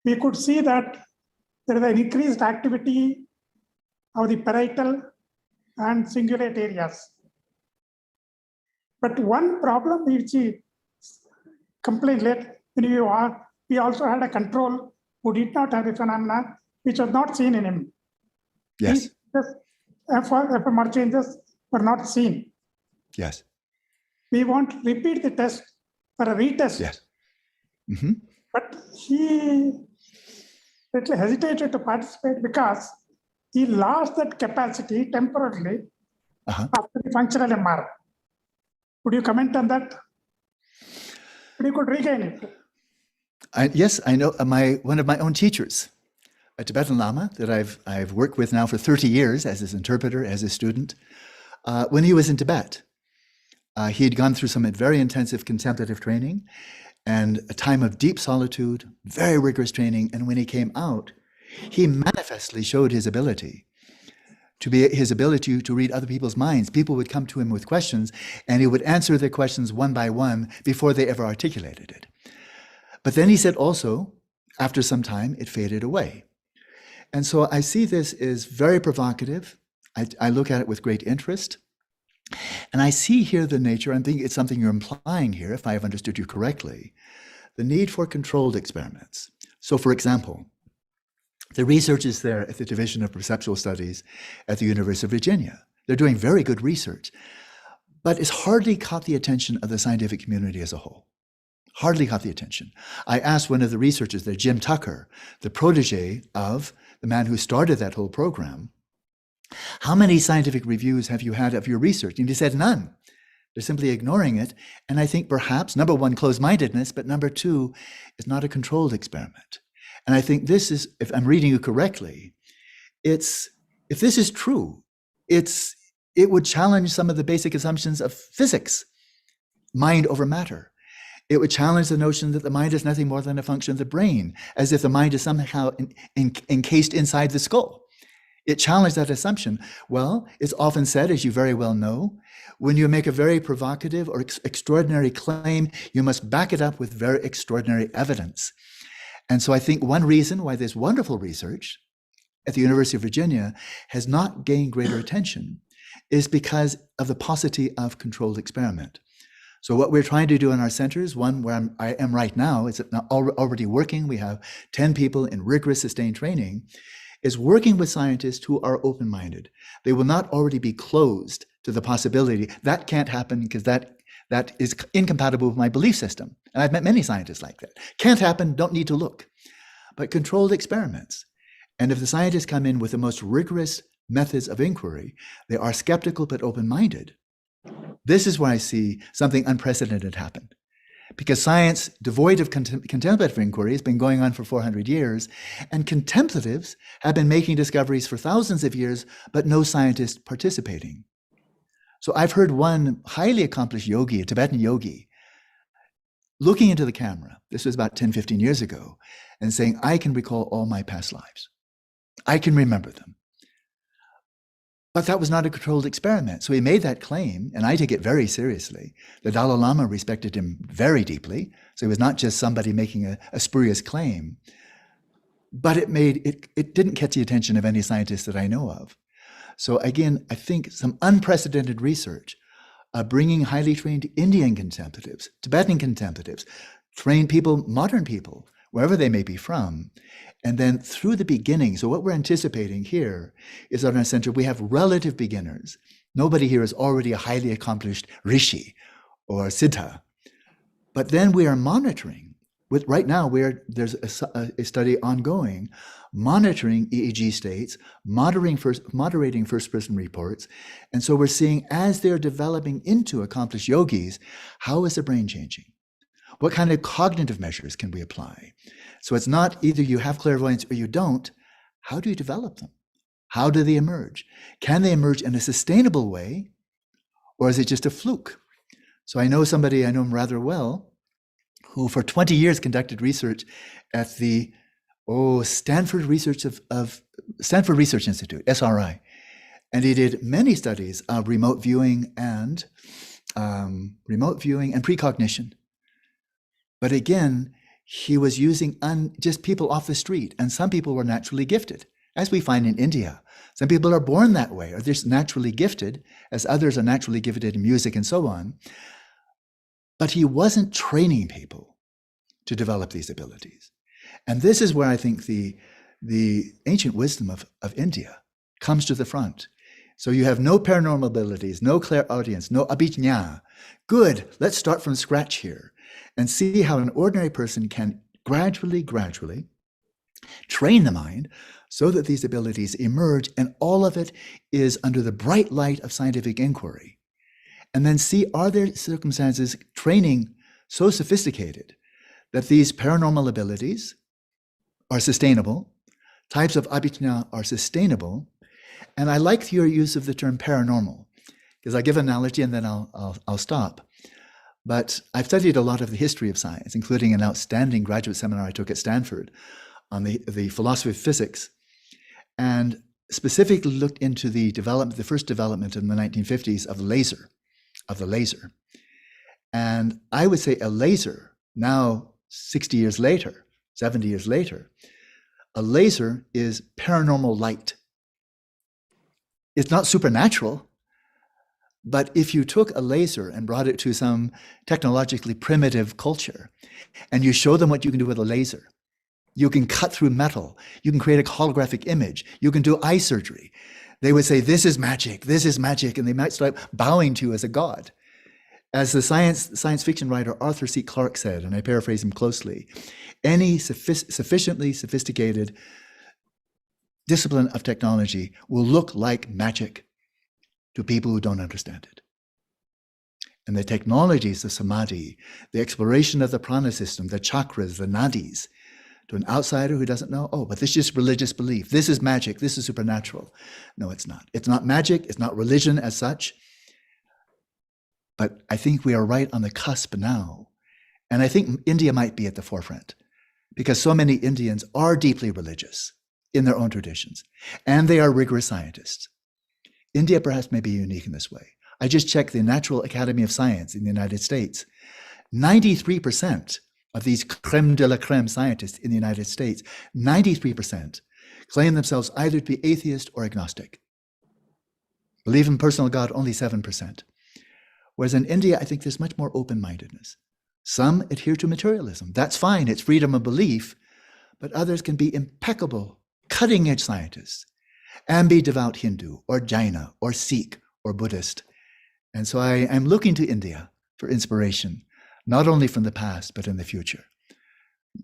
We could see that there is an increased activity of the parietal and cingulate areas. But one problem which he complained later, we also had a control who did not have the phenomena, which was not seen in him. Yes. FMR changes were not seen. Yes. We want to repeat the test for a retest. Yes. Mm-hmm. But he little hesitated to participate because he lost that capacity temporarily after the functional MR. Would you comment on that? But you could regain it. Yes, I know one of my own teachers, a Tibetan Lama that I've worked with now for 30 years as his interpreter, as a student. When he was in Tibet, he had gone through some very intensive contemplative training and a time of deep solitude, very rigorous training. And when he came out, he manifestly showed his ability to read other people's minds. People would come to him with questions, and he would answer their questions one by one before they ever articulated it. But then he said also, after some time, it faded away. And so I see this as very provocative. I look at it with great interest. And I see here the nature, I think it's something you're implying here, if I have understood you correctly, the need for controlled experiments. So for example, the researchers there at the Division of Perceptual Studies at the University of Virginia, they're doing very good research, but it's hardly caught the attention of the scientific community as a whole. Hardly caught the attention. I asked one of the researchers there, Jim Tucker, the protege of the man who started that whole program, How many scientific reviews have you had of your research? And you said none. They're simply ignoring it. And I think perhaps, number one, closed-mindedness, but number two, it's not a controlled experiment. And I think this is, if I'm reading you correctly, if this is true, it would challenge some of the basic assumptions of physics, mind over matter. It would challenge the notion that the mind is nothing more than a function of the brain, as if the mind is somehow encased inside the skull. It challenged that assumption. Well, it's often said, as you very well know, when you make a very provocative or extraordinary claim, you must back it up with very extraordinary evidence. And so I think one reason why this wonderful research at the University of Virginia has not gained greater attention is because of the paucity of controlled experiment. So what we're trying to do in our centers, one where I am right now, is already working. We have 10 people in rigorous sustained training, is working with scientists who are open-minded. They will not already be closed to the possibility that can't happen because that is incompatible with my belief system. And I've met many scientists like that. Can't happen, don't need to look. But controlled experiments. And if the scientists come in with the most rigorous methods of inquiry, they are skeptical but open-minded. This is where I see something unprecedented happen. Because science, devoid of contemplative inquiry, has been going on for 400 years, and contemplatives have been making discoveries for thousands of years, but no scientist participating. So I've heard one highly accomplished yogi, a Tibetan yogi, looking into the camera, this was about 10, 15 years ago, and saying, I can recall all my past lives. I can remember them. But that was not a controlled experiment. So he made that claim, and I take it very seriously. The Dalai Lama respected him very deeply. So he was not just somebody making a spurious claim, but it didn't catch the attention of any scientists that I know of. So again, I think some unprecedented research bringing highly trained Indian contemplatives, Tibetan contemplatives, trained people, modern people, wherever they may be from, and then through the beginning. So what we're anticipating here is that in our center, we have relative beginners. Nobody here is already a highly accomplished rishi or siddha. But then we are monitoring. Right now, there's a study ongoing, monitoring EEG states, moderating first-person reports. And so we're seeing, as they're developing into accomplished yogis, how is the brain changing? What kind of cognitive measures can we apply? So it's not either you have clairvoyance or you don't. How do you develop them? How do they emerge? Can they emerge in a sustainable way, or is it just a fluke? So I know somebody, I know him rather well, who for 20 years conducted research at the Stanford Research Institute, SRI. And he did many studies of remote viewing and precognition. But again, he was using just people off the street, and some people were naturally gifted, as we find in India. Some people are born that way, or they're naturally gifted, as others are naturally gifted in music and so on. But he wasn't training people to develop these abilities. And this is where I think the ancient wisdom of India comes to the front. So you have no paranormal abilities, no clairaudience, no abhijna. Good, let's start from scratch here and see how an ordinary person can gradually train the mind so that these abilities emerge, and all of it is under the bright light of scientific inquiry. And then see, are there circumstances, training so sophisticated that these paranormal abilities are sustainable, types of abhijna are sustainable. And I like your use of the term paranormal, because I give an analogy and then I'll stop. But I've studied a lot of the history of science, including an outstanding graduate seminar I took at Stanford on the philosophy of physics, and specifically looked into the first development in the 1950s of the laser. And I would say a laser, now 60 years later, 70 years later, a laser is paranormal light. It's not supernatural. But if you took a laser and brought it to some technologically primitive culture, and you show them what you can do with a laser, you can cut through metal, you can create a holographic image, you can do eye surgery, they would say, this is magic, and they might start bowing to you as a god. As the science fiction writer Arthur C. Clarke said, and I paraphrase him closely, any sufficiently sophisticated discipline of technology will look like magic to people who don't understand it. And the technologies of samadhi, the exploration of the prana system, the chakras, the nadis, to an outsider who doesn't know, oh, but this is just religious belief. This is magic. This is supernatural. No, it's not. It's not magic. It's not religion as such. But I think we are right on the cusp now. And I think India might be at the forefront because so many Indians are deeply religious in their own traditions, and they are rigorous scientists. India perhaps may be unique in this way. I just checked the Natural Academy of Science in the United States. 93% of these creme de la creme scientists in the United States, 93% claim themselves either to be atheist or agnostic. Believe in personal God, only 7%. Whereas in India, I think there's much more open-mindedness. Some adhere to materialism. That's fine, it's freedom of belief, but others can be impeccable, cutting-edge scientists and be devout Hindu or Jaina or Sikh or Buddhist. And so I am looking to India for inspiration, not only from the past, but in the future.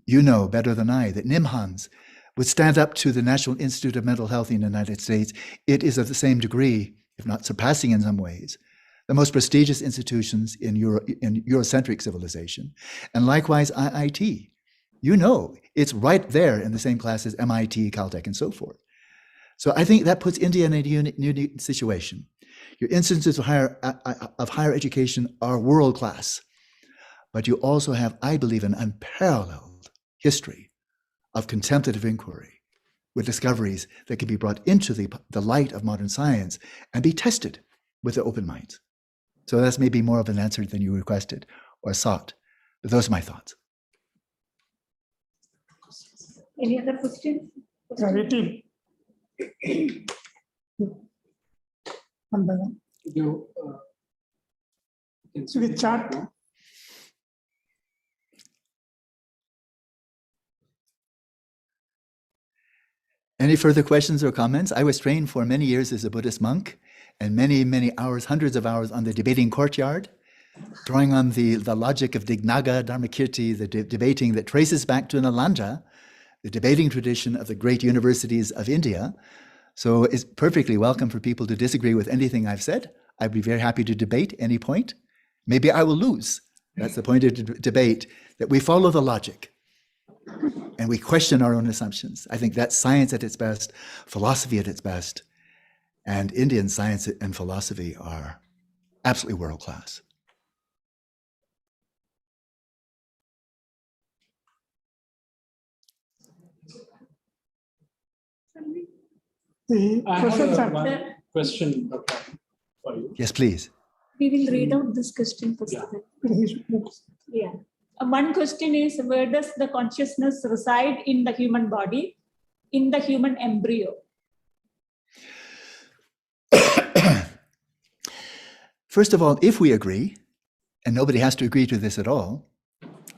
You know better than I that NIMHANS would stand up to the National Institute of Mental Health in the United States. It is of the same degree, if not surpassing in some ways, the most prestigious institutions in Eurocentric civilization. And likewise, IIT. You know, it's right there in the same class as MIT, Caltech, and so forth. So I think that puts India in a unique situation. Your instances of higher education are world-class, but you also have, I believe, an unparalleled history of contemplative inquiry with discoveries that can be brought into the light of modern science and be tested with the open minds. So that's maybe more of an answer than you requested or sought. But those are my thoughts. Any other questions? Waiting. One by one. You can So the chart. Any further questions or comments? I was trained for many years as a Buddhist monk and many, many hours, hundreds of hours on the debating courtyard, drawing on the logic of Dignaga, Dharmakirti, the debating that traces back to Nalanda, the debating tradition of the great universities of India. So it's perfectly welcome for people to disagree with anything I've said. I'd be very happy to debate any point. Maybe I will lose. That's the point of debate, that we follow the logic and we question our own assumptions. I think that's science at its best, philosophy at its best, and Indian science and philosophy are absolutely world-class. The I questions have are one question for you. Yes, please. We will read out this question first. Yeah. Yeah. One question is, where does the consciousness reside in the human body, in the human embryo? First of all, if we agree, and nobody has to agree to this at all,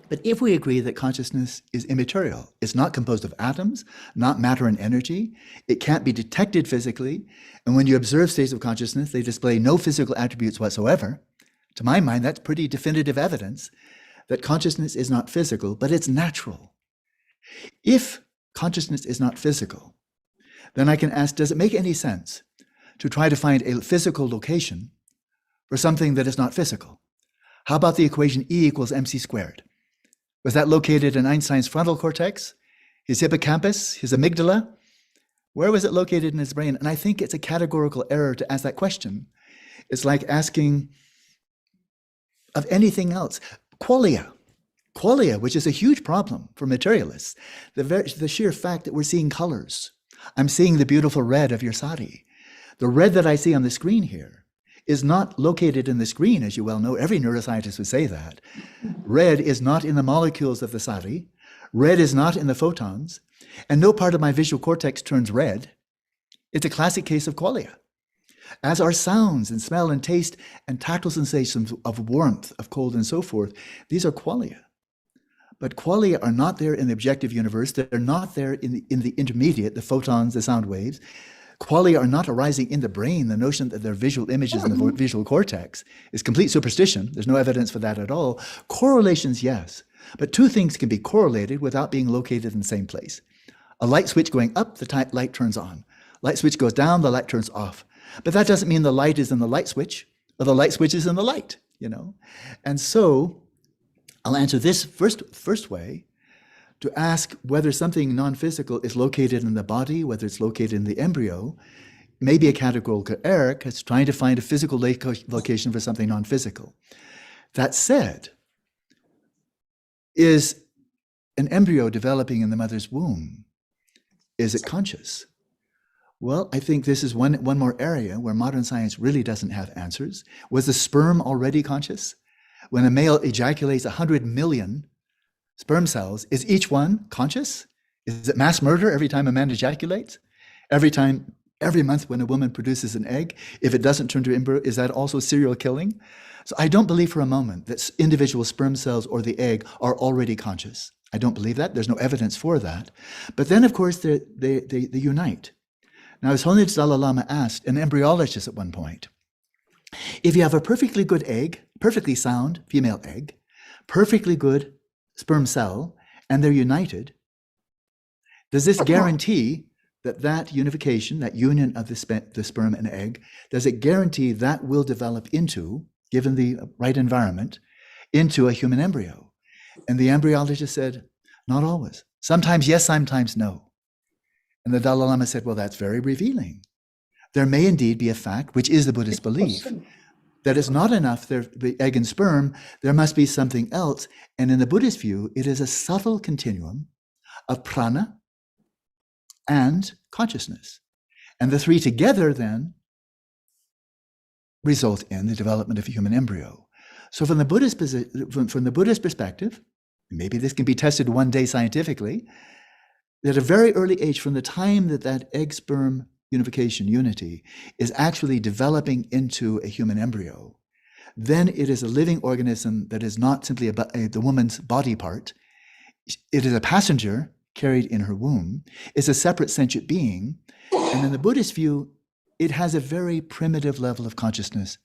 but if we agree that consciousness is immaterial, it's not composed of atoms, not matter and energy, it can't be detected physically, and when you observe states of consciousness, they display no physical attributes whatsoever, to my mind, that's pretty definitive evidence that consciousness is not physical, but it's natural. If consciousness is not physical, then I can ask, does it make any sense to try to find a physical location for something that is not physical? How about the equation E equals mc squared? Was that located in Einstein's frontal cortex, his hippocampus, his amygdala? Where was it located in his brain? And I think it's a categorical error to ask that question. It's like asking of anything else. Qualia, which is a huge problem for materialists. The sheer fact that we're seeing colors. I'm seeing the beautiful red of your sari. The red that I see on the screen here is not located in the screen, as you well know. Every neuroscientist would say that. Red is not in the molecules of the sari. Red is not in the photons. And no part of my visual cortex turns red. It's a classic case of qualia. As are sounds and smell and taste and tactile sensations of warmth, of cold, and so forth. These are qualia. But qualia are not there in the objective universe. They're not there in the intermediate, the photons, the sound waves. Qualia are not arising in the brain. The notion that they're visual images in the visual cortex is complete superstition. There's no evidence for that at all. Correlations, yes. But two things can be correlated without being located in the same place. A light switch going up, the light turns on. Light switch goes down, the light turns off. But that doesn't mean the light is in the light switch, or the light switch is in the light, you know? And so I'll answer this first way, to ask whether something non-physical is located in the body, whether it's located in the embryo, may be a categorical error because trying to find a physical location for something non-physical. That said, is an embryo developing in the mother's womb, is it conscious? Well, I think this is one more area where modern science really doesn't have answers. Was the sperm already conscious? When a male ejaculates 100 million sperm cells, is each one conscious? Is it mass murder every time a man ejaculates? Every month when a woman produces an egg, if it doesn't turn to embryo, is that also serial killing? So I don't believe for a moment that individual sperm cells or the egg are already conscious. I don't believe that. There's no evidence for that. But then, of course, they unite. Now, as Holiness Dalai Lama asked an embryologist at one point, if you have a perfectly good egg, perfectly sound female egg, perfectly good sperm cell, and they're united, does this guarantee that unification, that union of the sperm and egg, does it guarantee that will develop into, given the right environment, into a human embryo? And the embryologist said, not always. Sometimes yes, sometimes no. And the Dalai Lama said, well, that's very revealing. There may indeed be a fact, which is the Buddhist belief, that it's not enough, the egg and sperm, there must be something else. And in the Buddhist view, it is a subtle continuum of prana and consciousness. And the three together then result in the development of a human embryo. So from the Buddhist perspective, maybe this can be tested one day scientifically, at a very early age, from the time that egg-sperm unification, unity, is actually developing into a human embryo, then it is a living organism that is not simply the woman's body part. It is a passenger carried in her womb. It's a separate sentient being. And in the Buddhist view, it has a very primitive level of consciousness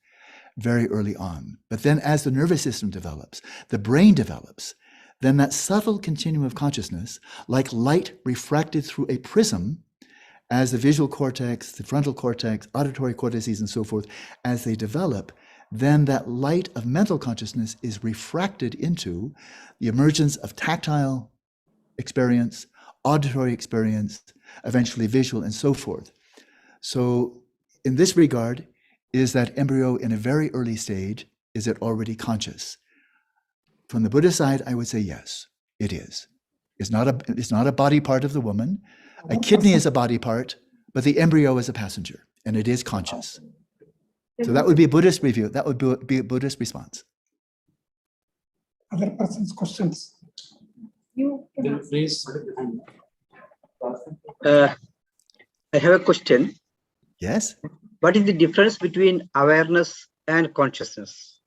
very early on. But then as the nervous system develops, the brain develops, then that subtle continuum of consciousness, like light refracted through a prism, as the visual cortex, the frontal cortex, auditory cortices, and so forth, as they develop, then that light of mental consciousness is refracted into the emergence of tactile experience, auditory experience, eventually visual, and so forth. So in this regard, is that embryo in a very early stage, is it already conscious? From the Buddhist side, I would say yes, it is. It's not a body part of the woman. A kidney is a body part, but the embryo is a passenger, and it is conscious. So that would be a Buddhist review. That would be a Buddhist response. Other person's questions. You can ask. Please. I have a question. Yes? What is the difference between awareness and consciousness?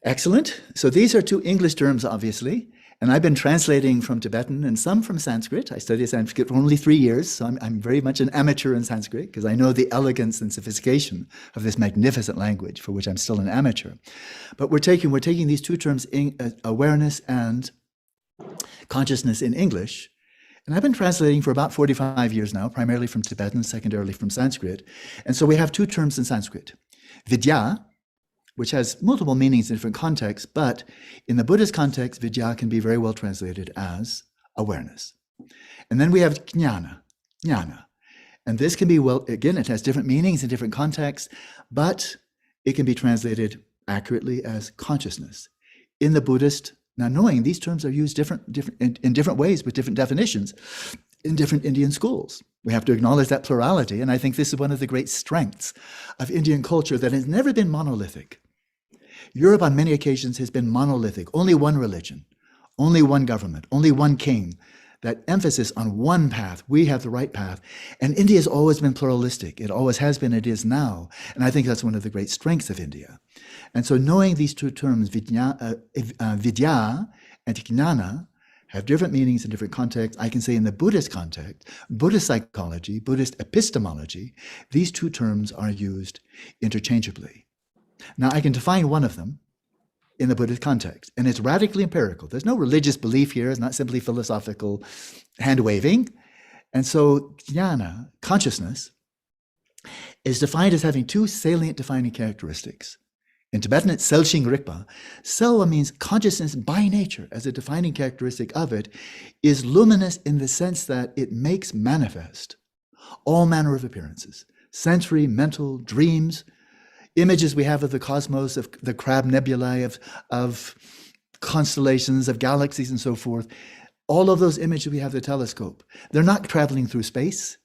Excellent. So these are two English terms, obviously, and I've been translating from Tibetan and some from Sanskrit. I studied Sanskrit for only 3 years, so I'm very much an amateur in Sanskrit because I know the elegance and sophistication of this magnificent language, for which I'm still an amateur. But we're taking these two terms, awareness and consciousness, in English, and I've been translating for about 45 years now, primarily from Tibetan, secondarily from Sanskrit. And so we have two terms in Sanskrit: vidya, which has multiple meanings in different contexts, but in the Buddhist context, vidya can be very well translated as awareness. And then we have jnana. And this can be, well, again, it has different meanings in different contexts, but it can be translated accurately as consciousness. In the Buddhist, now knowing these terms are used in different ways with different definitions in different Indian schools. We have to acknowledge that plurality, and I think this is one of the great strengths of Indian culture, that has never been monolithic. Europe on many occasions has been monolithic, only one religion, only one government, only one king, that emphasis on one path, we have the right path. And India has always been pluralistic. It always has been, it is now. And I think that's one of the great strengths of India. And so knowing these two terms, vidya and jnana, have different meanings in different contexts. I can say in the Buddhist context, Buddhist psychology, Buddhist epistemology, these two terms are used interchangeably. Now, I can define one of them in the Buddhist context, and it's radically empirical. There's no religious belief here. It's not simply philosophical hand-waving. And so jnana, consciousness, is defined as having two salient defining characteristics. In Tibetan, it's selshing rikpa. Selva means consciousness by nature, as a defining characteristic of it, is luminous in the sense that it makes manifest all manner of appearances, sensory, mental, dreams, images we have of the cosmos, of the Crab nebulae, of constellations, of galaxies, and so forth. All of those images we have the telescope. They're not traveling through space.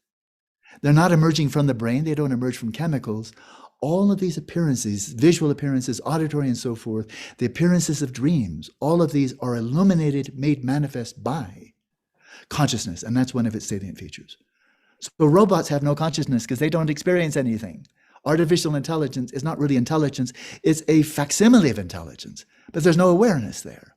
They're not emerging from the brain. They don't emerge from chemicals. All of these appearances, visual appearances, auditory and so forth, the appearances of dreams, all of these are illuminated, made manifest by consciousness, and that's one of its salient features. So robots have no consciousness because they don't experience anything. Artificial intelligence is not really intelligence, it's a facsimile of intelligence, but there's no awareness there.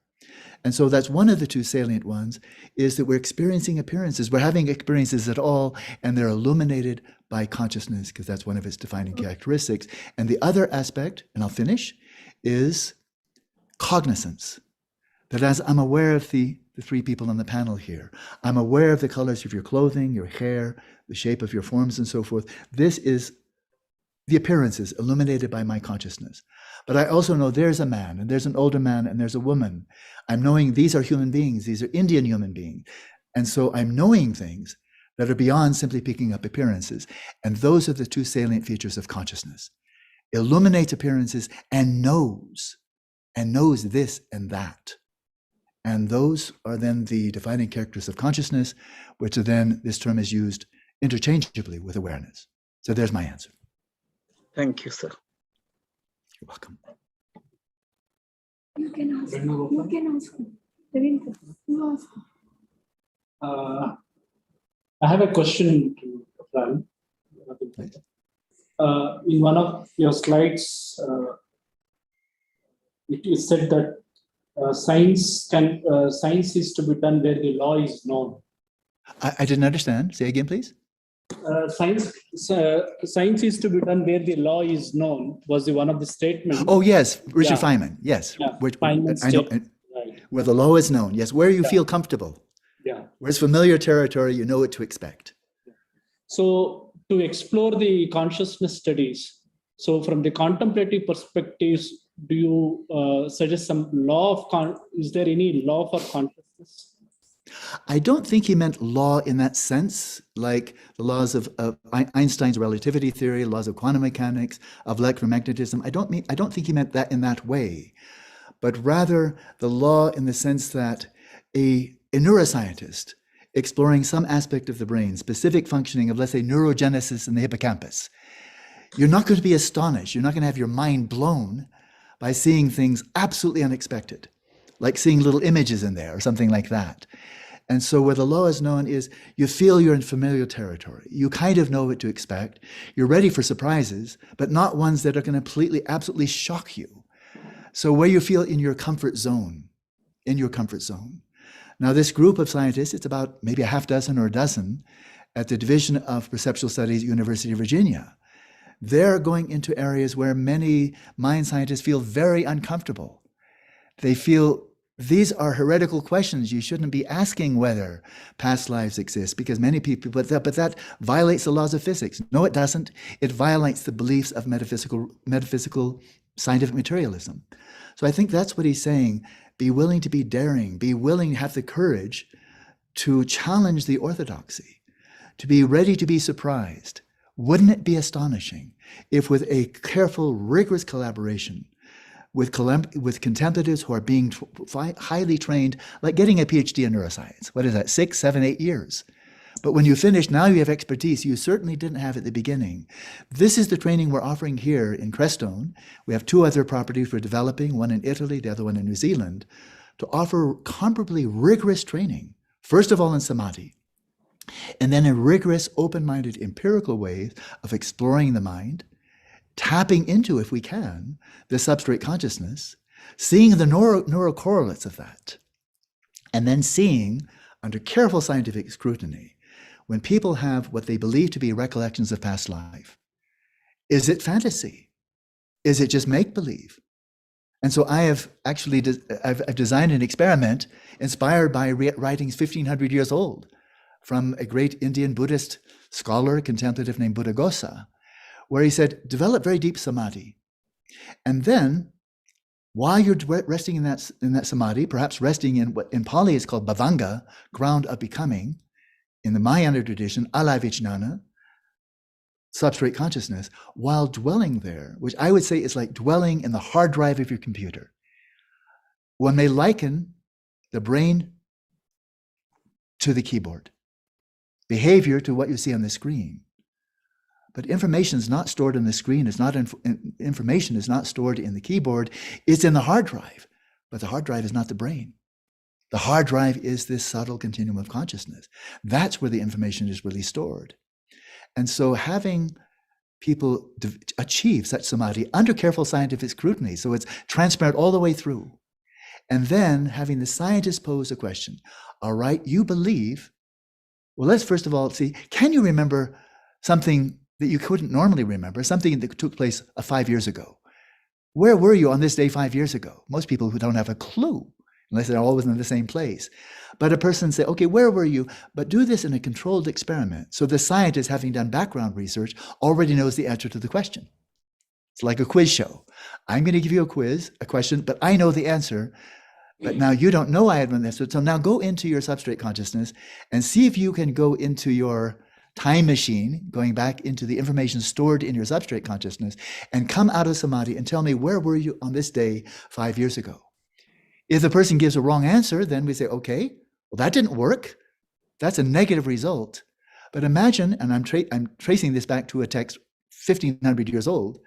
And so that's one of the two salient ones, is that we're experiencing appearances, we're having experiences at all, and they're illuminated by consciousness, because that's one of its defining characteristics. And the other aspect, and I'll finish, is cognizance. That as I'm aware of the three people on the panel here, I'm aware of the colors of your clothing, your hair, the shape of your forms and so forth. This is the appearances illuminated by my consciousness. But I also know there's a man, and there's an older man, and there's a woman. I'm knowing these are human beings, these are Indian human beings. And so I'm knowing things that are beyond simply picking up appearances. And those are the two salient features of consciousness. Illuminates appearances and knows this and that. And those are then the defining characters of consciousness, which are then, this term is used interchangeably with awareness. So there's my answer. Thank you, sir. You're welcome. You can ask. You can ask. Devendra, you ask. I have a question to Fran. In one of your slides, it is said that science is to be done where the law is known. I didn't understand. Say again, please. Science is to be done where the law is known was one of the statements. Oh, yes, Richard Feynman. Yes, Yeah, which Feynman's I know, statement, right. where the law is known. Yes, where you feel comfortable. Yeah. Where it's familiar territory, you know what to expect. So to explore the consciousness studies, so from the contemplative perspectives, do you suggest some law of is there any law for consciousness? I don't think he meant law in that sense, like the laws of Einstein's relativity theory, laws of quantum mechanics, of electromagnetism. I don't think he meant that in that way, but rather the law in the sense that a neuroscientist exploring some aspect of the brain, specific functioning of, let's say, neurogenesis in the hippocampus, you're not going to be astonished. You're not going to have your mind blown by seeing things absolutely unexpected, like seeing little images in there or something like that. And so where the law is known is you feel you're in familiar territory. You kind of know what to expect. You're ready for surprises, but not ones that are going to completely, absolutely shock you. So where you feel in your comfort zone, Now this group of scientists, it's about maybe a half dozen or a dozen at the Division of Perceptual Studies, University of Virginia. They're going into areas where many mind scientists feel very uncomfortable. They feel these are heretical questions. You shouldn't be asking whether past lives exist, because many people, but that violates the laws of physics. No, it doesn't. It violates the beliefs of metaphysical scientific materialism. So I think that's what he's saying. Be willing to be daring, be willing to have the courage to challenge the orthodoxy, to be ready to be surprised. Wouldn't it be astonishing if with a careful, rigorous collaboration with contemplatives who are being highly trained, like getting a PhD in neuroscience, what is that, 6, 7, 8 years? But when you finish, now you have expertise you certainly didn't have at the beginning. This is the training we're offering here in Crestone. We have 2 other properties we're developing, one in Italy, the other one in New Zealand, to offer comparably rigorous training, first of all in samadhi, and then a rigorous, open-minded, empirical way of exploring the mind, tapping into, if we can, the substrate consciousness, seeing the neural correlates of that, and then seeing, under careful scientific scrutiny, when people have what they believe to be recollections of past life, is it fantasy? Is it just make-believe? And so I have actually I've designed an experiment inspired by writings 1,500 years old from a great Indian Buddhist scholar, contemplative named Buddhaghosa, where he said, develop very deep samadhi. And then, while you're resting in that samadhi, perhaps resting in what in Pali is called bhavanga, ground of becoming, in the Mahayana tradition, alavijnana, substrate consciousness, while dwelling there, which I would say is like dwelling in the hard drive of your computer. One may liken the brain to the keyboard, behavior to what you see on the screen. But information is not stored on the screen, information is not stored in the keyboard, it's in the hard drive. But the hard drive is not the brain. The hard drive is this subtle continuum of consciousness. That's where the information is really stored. And so having people achieve such samadhi under careful scientific scrutiny, so it's transparent all the way through, and then having the scientist pose a question, all right, you believe, well, let's first of all see, can you remember something that you couldn't normally remember, something that took place 5 years ago? Where were you on this day 5 years ago? Most people who don't have a clue, unless they're always in the same place. But a person say, okay, where were you? But do this in a controlled experiment. So the scientist, having done background research, already knows the answer to the question. It's like a quiz show. I'm going to give you a question, but I know the answer. But now you don't know I have an answer. So now go into your substrate consciousness and see if you can go into your time machine, going back into the information stored in your substrate consciousness, and come out of samadhi and tell me, where were you on this day 5 years ago? If the person gives a wrong answer, then we say, okay, well, that didn't work. That's a negative result. But imagine, and I'm tracing this back to a text 1,500 years old,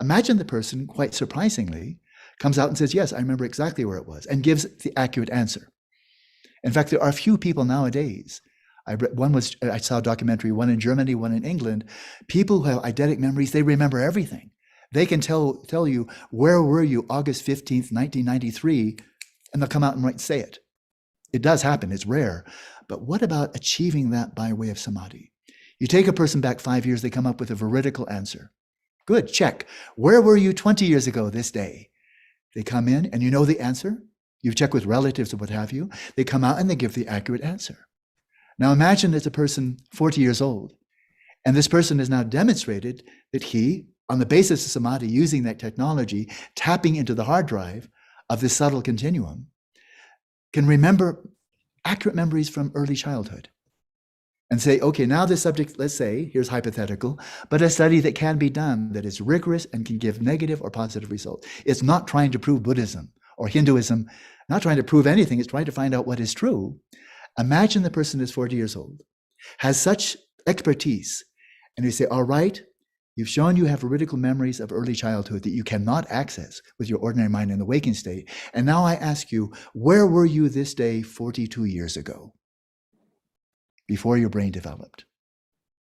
imagine the person, quite surprisingly, comes out and says, yes, I remember exactly where it was, and gives the accurate answer. In fact, there are few people nowadays. I saw a documentary, one in Germany, one in England. People who have eidetic memories, they remember everything. They can tell you, where were you August 15th, 1993, and they'll come out and say it. It does happen, it's rare. But what about achieving that by way of samadhi? You take a person back 5 years, they come up with a veridical answer. Good, check. Where were you 20 years ago this day? They come in and you know the answer. You've checked with relatives or what have you. They come out and they give the accurate answer. Now imagine it's a person 40 years old, and this person has now demonstrated that he, on the basis of samadhi, using that technology, tapping into the hard drive of this subtle continuum, can remember accurate memories from early childhood. And say, okay, now this subject, let's say, here's hypothetical, but a study that can be done, that is rigorous and can give negative or positive results. It's not trying to prove Buddhism or Hinduism, not trying to prove anything, it's trying to find out what is true. Imagine the person is 40 years old, has such expertise, and you say, all right, you've shown you have veridical memories of early childhood that you cannot access with your ordinary mind in the waking state. And now I ask you, where were you this day 42 years ago? Before your brain developed.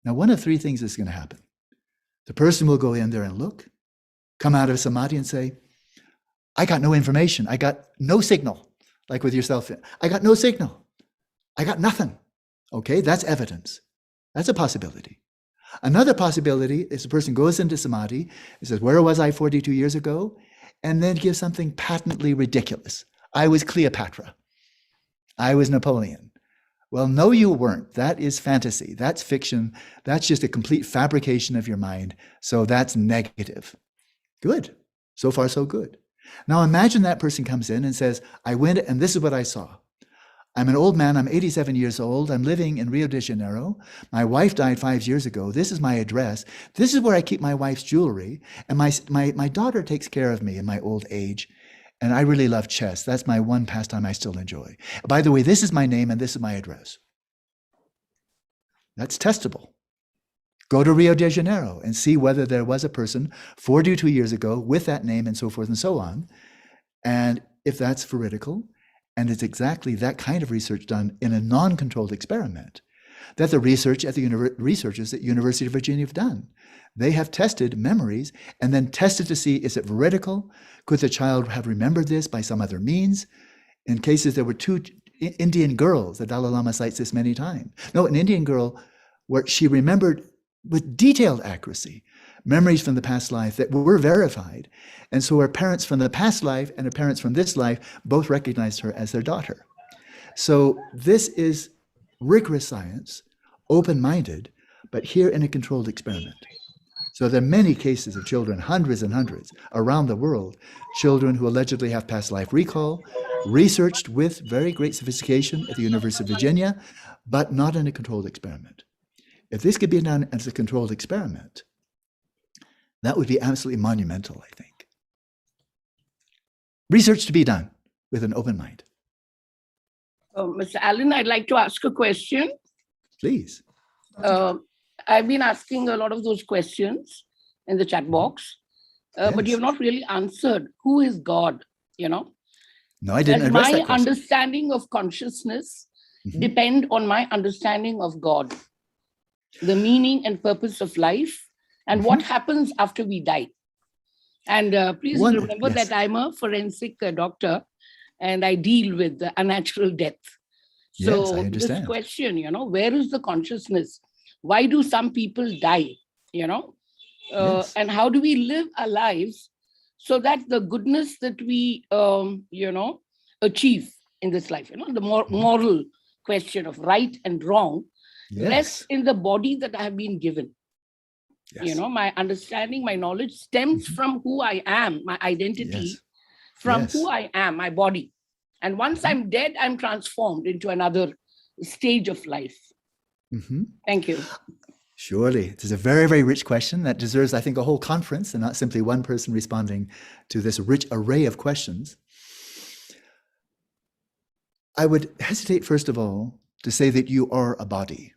Now, one of three things is going to happen. The person will go in there and look, come out of samadhi and say, I got no information. I got no signal, like with yourself. I got no signal. I got nothing. Okay, that's evidence. That's a possibility. Another possibility is the person goes into samadhi and says, where was I 42 years ago? And then gives something patently ridiculous. I was Cleopatra. I was Napoleon. Well, no, you weren't. That is fantasy. That's fiction. That's just a complete fabrication of your mind. So that's negative. Good. So far, so good. Now imagine that person comes in and says, I went and this is what I saw. I'm an old man. I'm 87 years old. I'm living in Rio de Janeiro. My wife died 5 years ago. This is my address. This is where I keep my wife's jewelry. And my daughter takes care of me in my old age. And I really love chess. That's my one pastime I still enjoy. By the way, this is my name and this is my address. That's testable. Go to Rio de Janeiro and see whether there was a person 42 years ago with that name and so forth and so on. And if that's veridical, and it's exactly that kind of research done in a non-controlled experiment that the researchers at University of Virginia have done. They have tested memories and then tested to see, is it veridical? Could the child have remembered this by some other means? In cases, there were 2 Indian girls, the Dalai Lama cites this many times. No, an Indian girl where she remembered with detailed accuracy memories from the past life that were verified. And so her parents from the past life and her parents from this life both recognized her as their daughter. So this is rigorous science, open-minded, but here in a controlled experiment. So there are many cases of children, hundreds and hundreds around the world, children who allegedly have past life recall, researched with very great sophistication at the University of Virginia, but not in a controlled experiment. If this could be done as a controlled experiment, that would be absolutely monumental, I think. Research to be done with an open mind. Mr. Allen, I'd like to ask a question. Please. I've been asking a lot of those questions in the chat box, but you have not really answered who is God, No, I didn't address that question. My understanding of consciousness depend on my understanding of God, the meaning and purpose of life, and what happens after we die. And please remember that I'm a forensic doctor, and I deal with unnatural death. So I understand. this question, where is the consciousness? Why do some people die, and how do we live our lives so that the goodness that we, achieve in this life, the moral question of right and wrong rests in the body that I have been given. My understanding, my knowledge stems from who I am, my identity, from who I am, my body. And once I'm dead, I'm transformed into another stage of life. Thank you. Surely. It is a very, very rich question that deserves, I think, a whole conference and not simply one person responding to this rich array of questions. I would hesitate, first of all, to say that you are a body.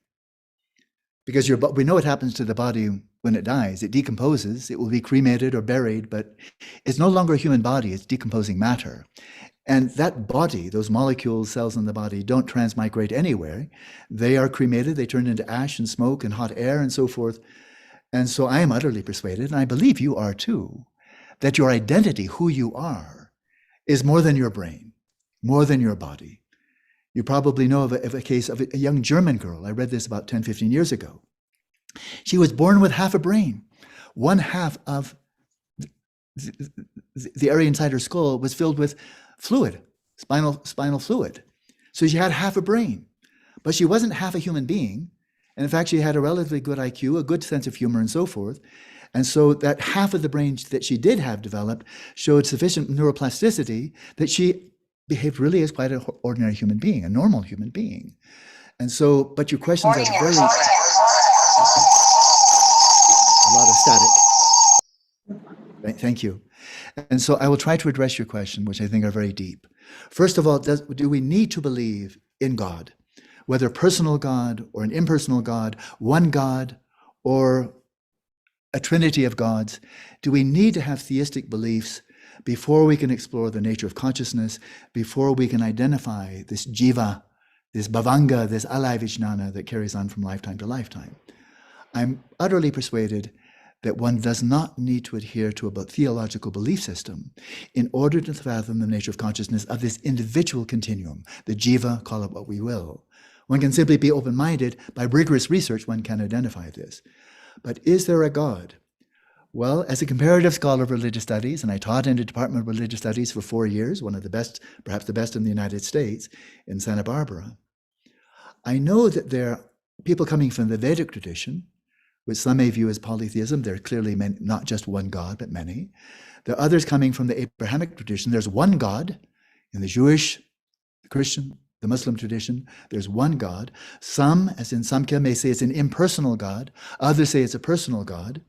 Because we know what happens to the body when it dies. It decomposes, it will be cremated or buried, but it's no longer a human body, it's decomposing matter. And that body, those molecules, cells in the body, don't transmigrate anywhere. They are cremated, they turn into ash and smoke and hot air and so forth. And so I am utterly persuaded, and I believe you are too, that your identity, who you are, is more than your brain, more than your body. You probably know of a case of a young German girl. I read this about 10, 15 years ago. She was born with half a brain. One half of the area inside her skull was filled with fluid, spinal fluid. So she had half a brain, but she wasn't half a human being. And in fact, she had a relatively good IQ, a good sense of humor and so forth. And so that half of the brain that she did have developed showed sufficient neuroplasticity that she behaved really as quite an ordinary human being, a normal human being. And so, but your questions are very, a lot of static. Thank you. And so I will try to address your question, which I think are very deep. First of all, do we need to believe in God, whether personal God or an impersonal God, one God or a trinity of gods? Do we need to have theistic beliefs before we can explore the nature of consciousness, before we can identify this jiva, this bhavanga, this alaya vijnana that carries on from lifetime to lifetime? I'm utterly persuaded that one does not need to adhere to a theological belief system in order to fathom the nature of consciousness of this individual continuum, the jiva, call it what we will. One can simply be open-minded. By rigorous research, one can identify this. But is there a God? Well, as a comparative scholar of religious studies, and I taught in the Department of Religious Studies for 4 years, one of the best, perhaps the best in the United States, in Santa Barbara, I know that there are people coming from the Vedic tradition, which some may view as polytheism. There are clearly many, not just one God, but many. There are others coming from the Abrahamic tradition. There's one God in the Jewish, the Christian, the Muslim tradition. There's one God. Some, as in Samkhya, may say it's an impersonal God. Others say it's a personal God.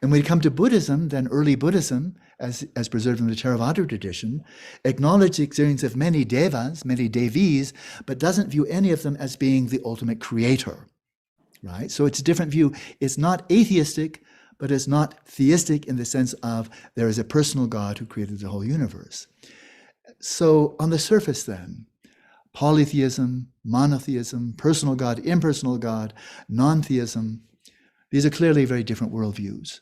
And when we come to Buddhism, then early Buddhism, as preserved in the Theravada tradition, acknowledges the experience of many devas, many devis, but doesn't view any of them as being the ultimate creator. Right? So it's a different view. It's not atheistic, but it's not theistic in the sense of there is a personal God who created the whole universe. So on the surface then, polytheism, monotheism, personal God, impersonal God, non-theism, these are clearly very different worldviews.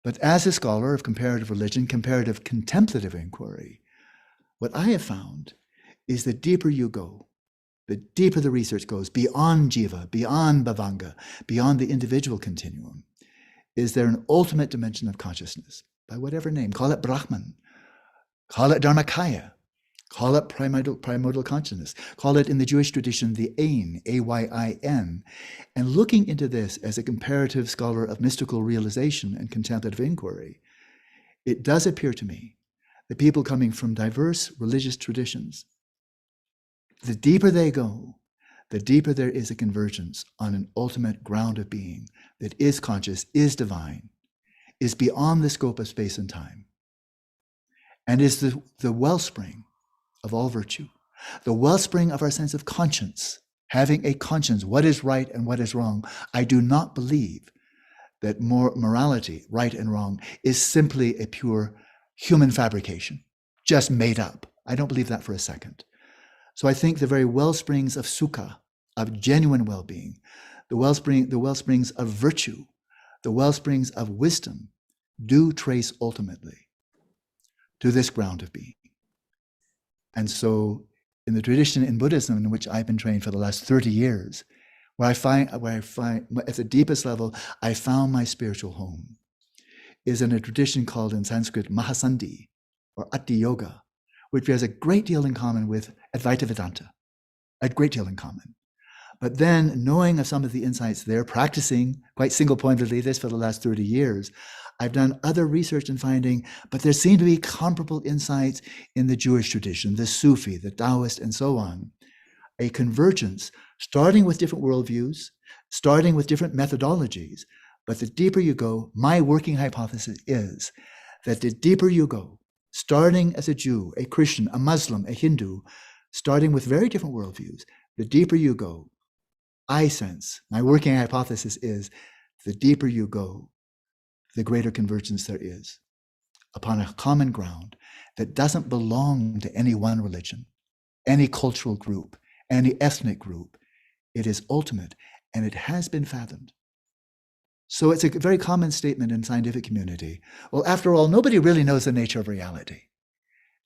But as a scholar of comparative religion, comparative contemplative inquiry, what I have found is the deeper you go, the deeper the research goes, beyond jiva, beyond bhavanga, beyond the individual continuum, is there an ultimate dimension of consciousness, by whatever name. Call it Brahman, call it Dharmakaya, Call it primordial consciousness. Call it in the Jewish tradition the Ain, A-Y-I-N. And looking into this as a comparative scholar of mystical realization and contemplative inquiry, it does appear to me that people coming from diverse religious traditions, the deeper they go, the deeper there is a convergence on an ultimate ground of being that is conscious, is divine, is beyond the scope of space and time, and is the wellspring of all virtue, the wellspring of our sense of conscience, having a conscience, what is right and what is wrong. I do not believe that morality, right and wrong, is simply a pure human fabrication, just made up. I don't believe that for a second. So I think the very wellsprings of sukha, of genuine well-being, the wellsprings of virtue, the wellsprings of wisdom, do trace ultimately to this ground of being. And so in the tradition in Buddhism in which I've been trained for the last 30 years, where I find at the deepest level, I found my spiritual home, is in a tradition called in Sanskrit Mahasandhi, or Ati Yoga, which has a great deal in common with Advaita Vedanta, a great deal in common. But then knowing of some of the insights there, practicing quite single-pointedly this for the last 30 years, I've done other research and finding, but there seem to be comparable insights in the Jewish tradition, the Sufi, the Taoist, and so on. A convergence, starting with different worldviews, starting with different methodologies. But the deeper you go, my working hypothesis is that the deeper you go, starting as a Jew, a Christian, a Muslim, a Hindu, starting with very different worldviews, the deeper you go, I sense, my working hypothesis is, the deeper you go, the greater convergence there is upon a common ground that doesn't belong to any one religion, any cultural group, any ethnic group. It is ultimate, and it has been fathomed. So it's a very common statement in scientific community. Well, after all, nobody really knows the nature of reality.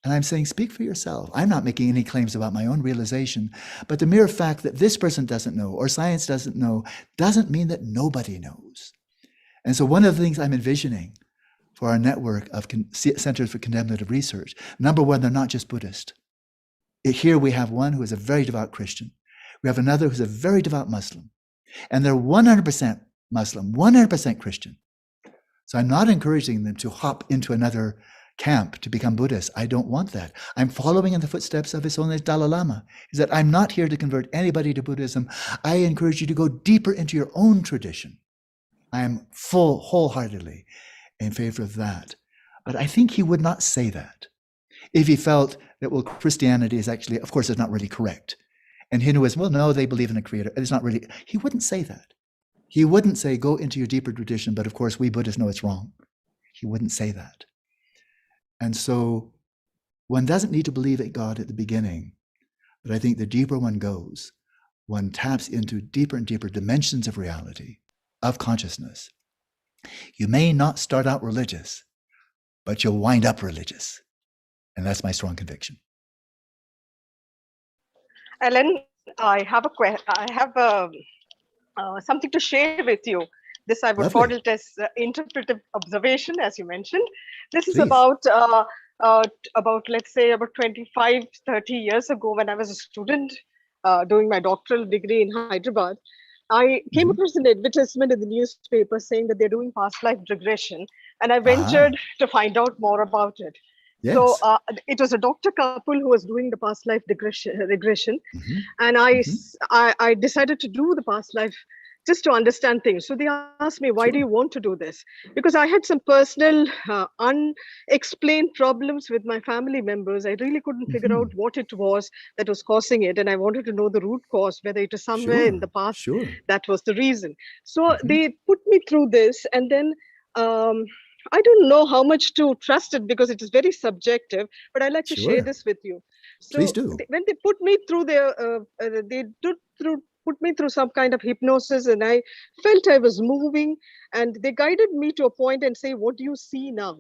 And I'm saying, speak for yourself. I'm not making any claims about my own realization, but the mere fact that this person doesn't know or science doesn't know doesn't mean that nobody knows. And so one of the things I'm envisioning for our network of centers for contemplative research, number one, they're not just Buddhist. Here we have one who is a very devout Christian. We have another who's a very devout Muslim. And they're 100% Muslim, 100% Christian. So I'm not encouraging them to hop into another camp to become Buddhist. I don't want that. I'm following in the footsteps of His Holiness Dalai Lama. Is that I'm not here to convert anybody to Buddhism. I encourage you to go deeper into your own tradition. I am wholeheartedly in favor of that. But I think he would not say that if he felt that, well, Christianity is actually, of course, it's not really correct. And Hinduism, well, no, they believe in a creator. It's not really, he wouldn't say that. He wouldn't say, go into your deeper tradition, but of course, we Buddhists know it's wrong. He wouldn't say that. And so one doesn't need to believe in God at the beginning, but I think the deeper one goes, one taps into deeper and deeper dimensions of reality, of consciousness. You may not start out religious, but you'll wind up religious. And that's my strong conviction. Alan, I have something to share with you. This I would call it as interpretive observation, as you mentioned. This is about, let's say, about 25, 30 years ago when I was a student doing my doctoral degree in Hyderabad. I came across an advertisement in the newspaper saying that they're doing past life regression, and I ventured to find out more about it. Yes. So it was a doctor couple who was doing the past life regression, and I decided to do the past life just to understand things. So they asked me, why do you want to do this? Because I had some personal unexplained problems with my family members. I really couldn't figure out what it was that was causing it. And I wanted to know the root cause, whether it is somewhere in the past that was the reason. So they put me through this, and then I don't know how much to trust it because it is very subjective, but I'd like to share this with you. So please do. When they put me through put me through some kind of hypnosis, and I felt I was moving, and they guided me to a point and say, what do you see now?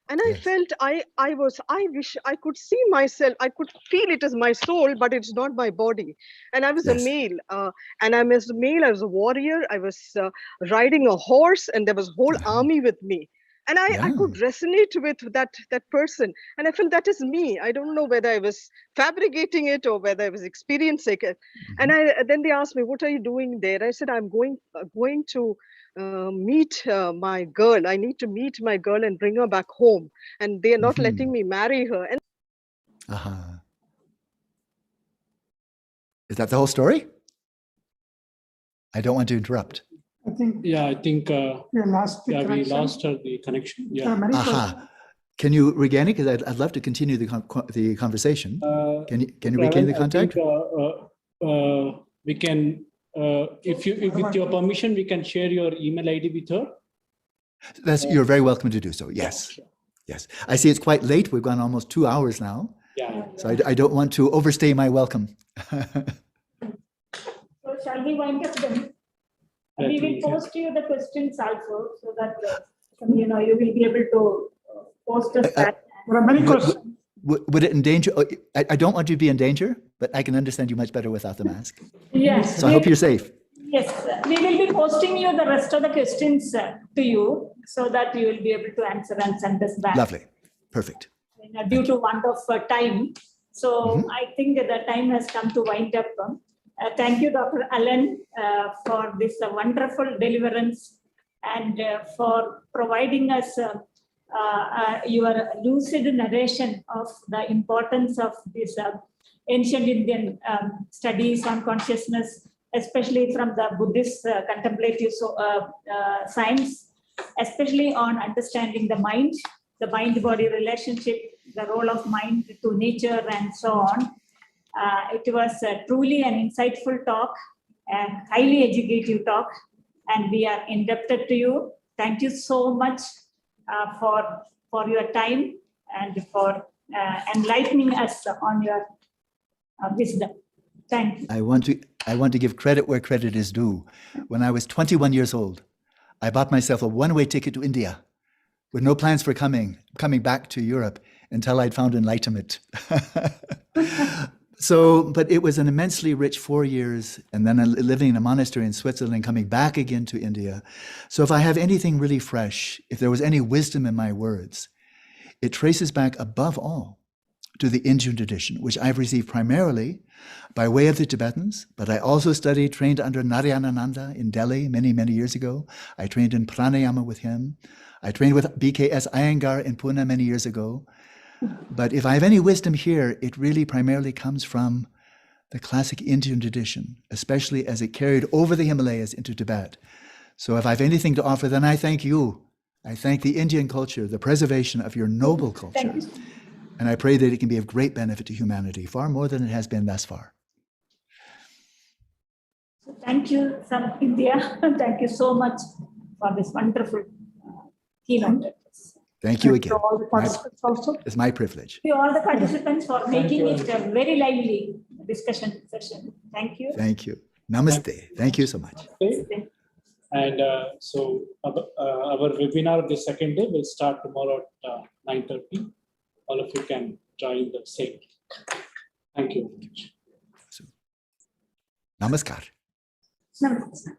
And I felt I wish I could see myself. I could feel it as my soul, but it's not my body. And I was a male, and I was a male. I was a warrior. I was riding a horse, and there was a whole army with me. And I could resonate with that person. And I felt that is me. I don't know whether I was fabricating it or whether I was experiencing it. And then they asked me, what are you doing there? I said, I'm going to meet my girl. I need to meet my girl and bring her back home. And they are not letting me marry her. And Is that the whole story? I don't want to interrupt. I think Yeah, I think we lost the we connection. lost the connection. There are Yeah. many questions. Can you regain it? Because I'd love to continue the conversation. Can you regain the contact? We can, if with your permission, we can share your email ID with her. You're very welcome to do so. Yes. Yeah, sure. Yes. I see it's quite late. We've gone almost 2 hours now. Yeah. So I don't want to overstay my welcome. So shall we wind up then? We will post you the questions also, so that you will be able to post us that. There are many questions. Would it endanger? I don't want you to be in danger, but I can understand you much better without the mask. Yes. So I hope you're safe. Yes, we will be posting you the rest of the questions to you, so that you will be able to answer and send us back. Lovely. Perfect. Due to want of time. So I think that the time has come to wind up. Thank you, Dr. Alan, for this wonderful deliverance and for providing us your lucid narration of the importance of this ancient Indian studies on consciousness, especially from the Buddhist contemplative science, especially on understanding the mind-body relationship, the role of mind to nature, and so on. It was truly an insightful talk and highly educative talk, and we are indebted to you. Thank you so much for your time and for enlightening us on your wisdom. Thank you. I want to give credit where credit is due. When I was 21 years old, I bought myself a one-way ticket to India with no plans for coming back to Europe until I'd found enlightenment. But it was an immensely rich 4 years, and then living in a monastery in Switzerland, coming back again to India. So if I have anything really fresh, if there was any wisdom in my words, it traces back above all to the Indian tradition, which I've received primarily by way of the Tibetans, but I also trained under Narayanananda in Delhi many, many years ago. I trained in pranayama with him. I trained with BKS Iyengar in Pune many years ago. But if I have any wisdom here, it really primarily comes from the classic Indian tradition, especially as it carried over the Himalayas into Tibet. So if I have anything to offer, then I thank you. I thank the Indian culture, the preservation of your noble culture. And I pray that it can be of great benefit to humanity, far more than it has been thus far. Thank you from India. Thank you so much for this wonderful keynote. Thank you again. To all the participants also. It's my privilege. Thank you all the participants for making it a very lively discussion session. Thank you. Thank you. Namaste. Thank you so much. Okay. And so our webinar of the second day will start tomorrow at 9:30. All of you can join the same. Thank you. Namaskar. Namaste.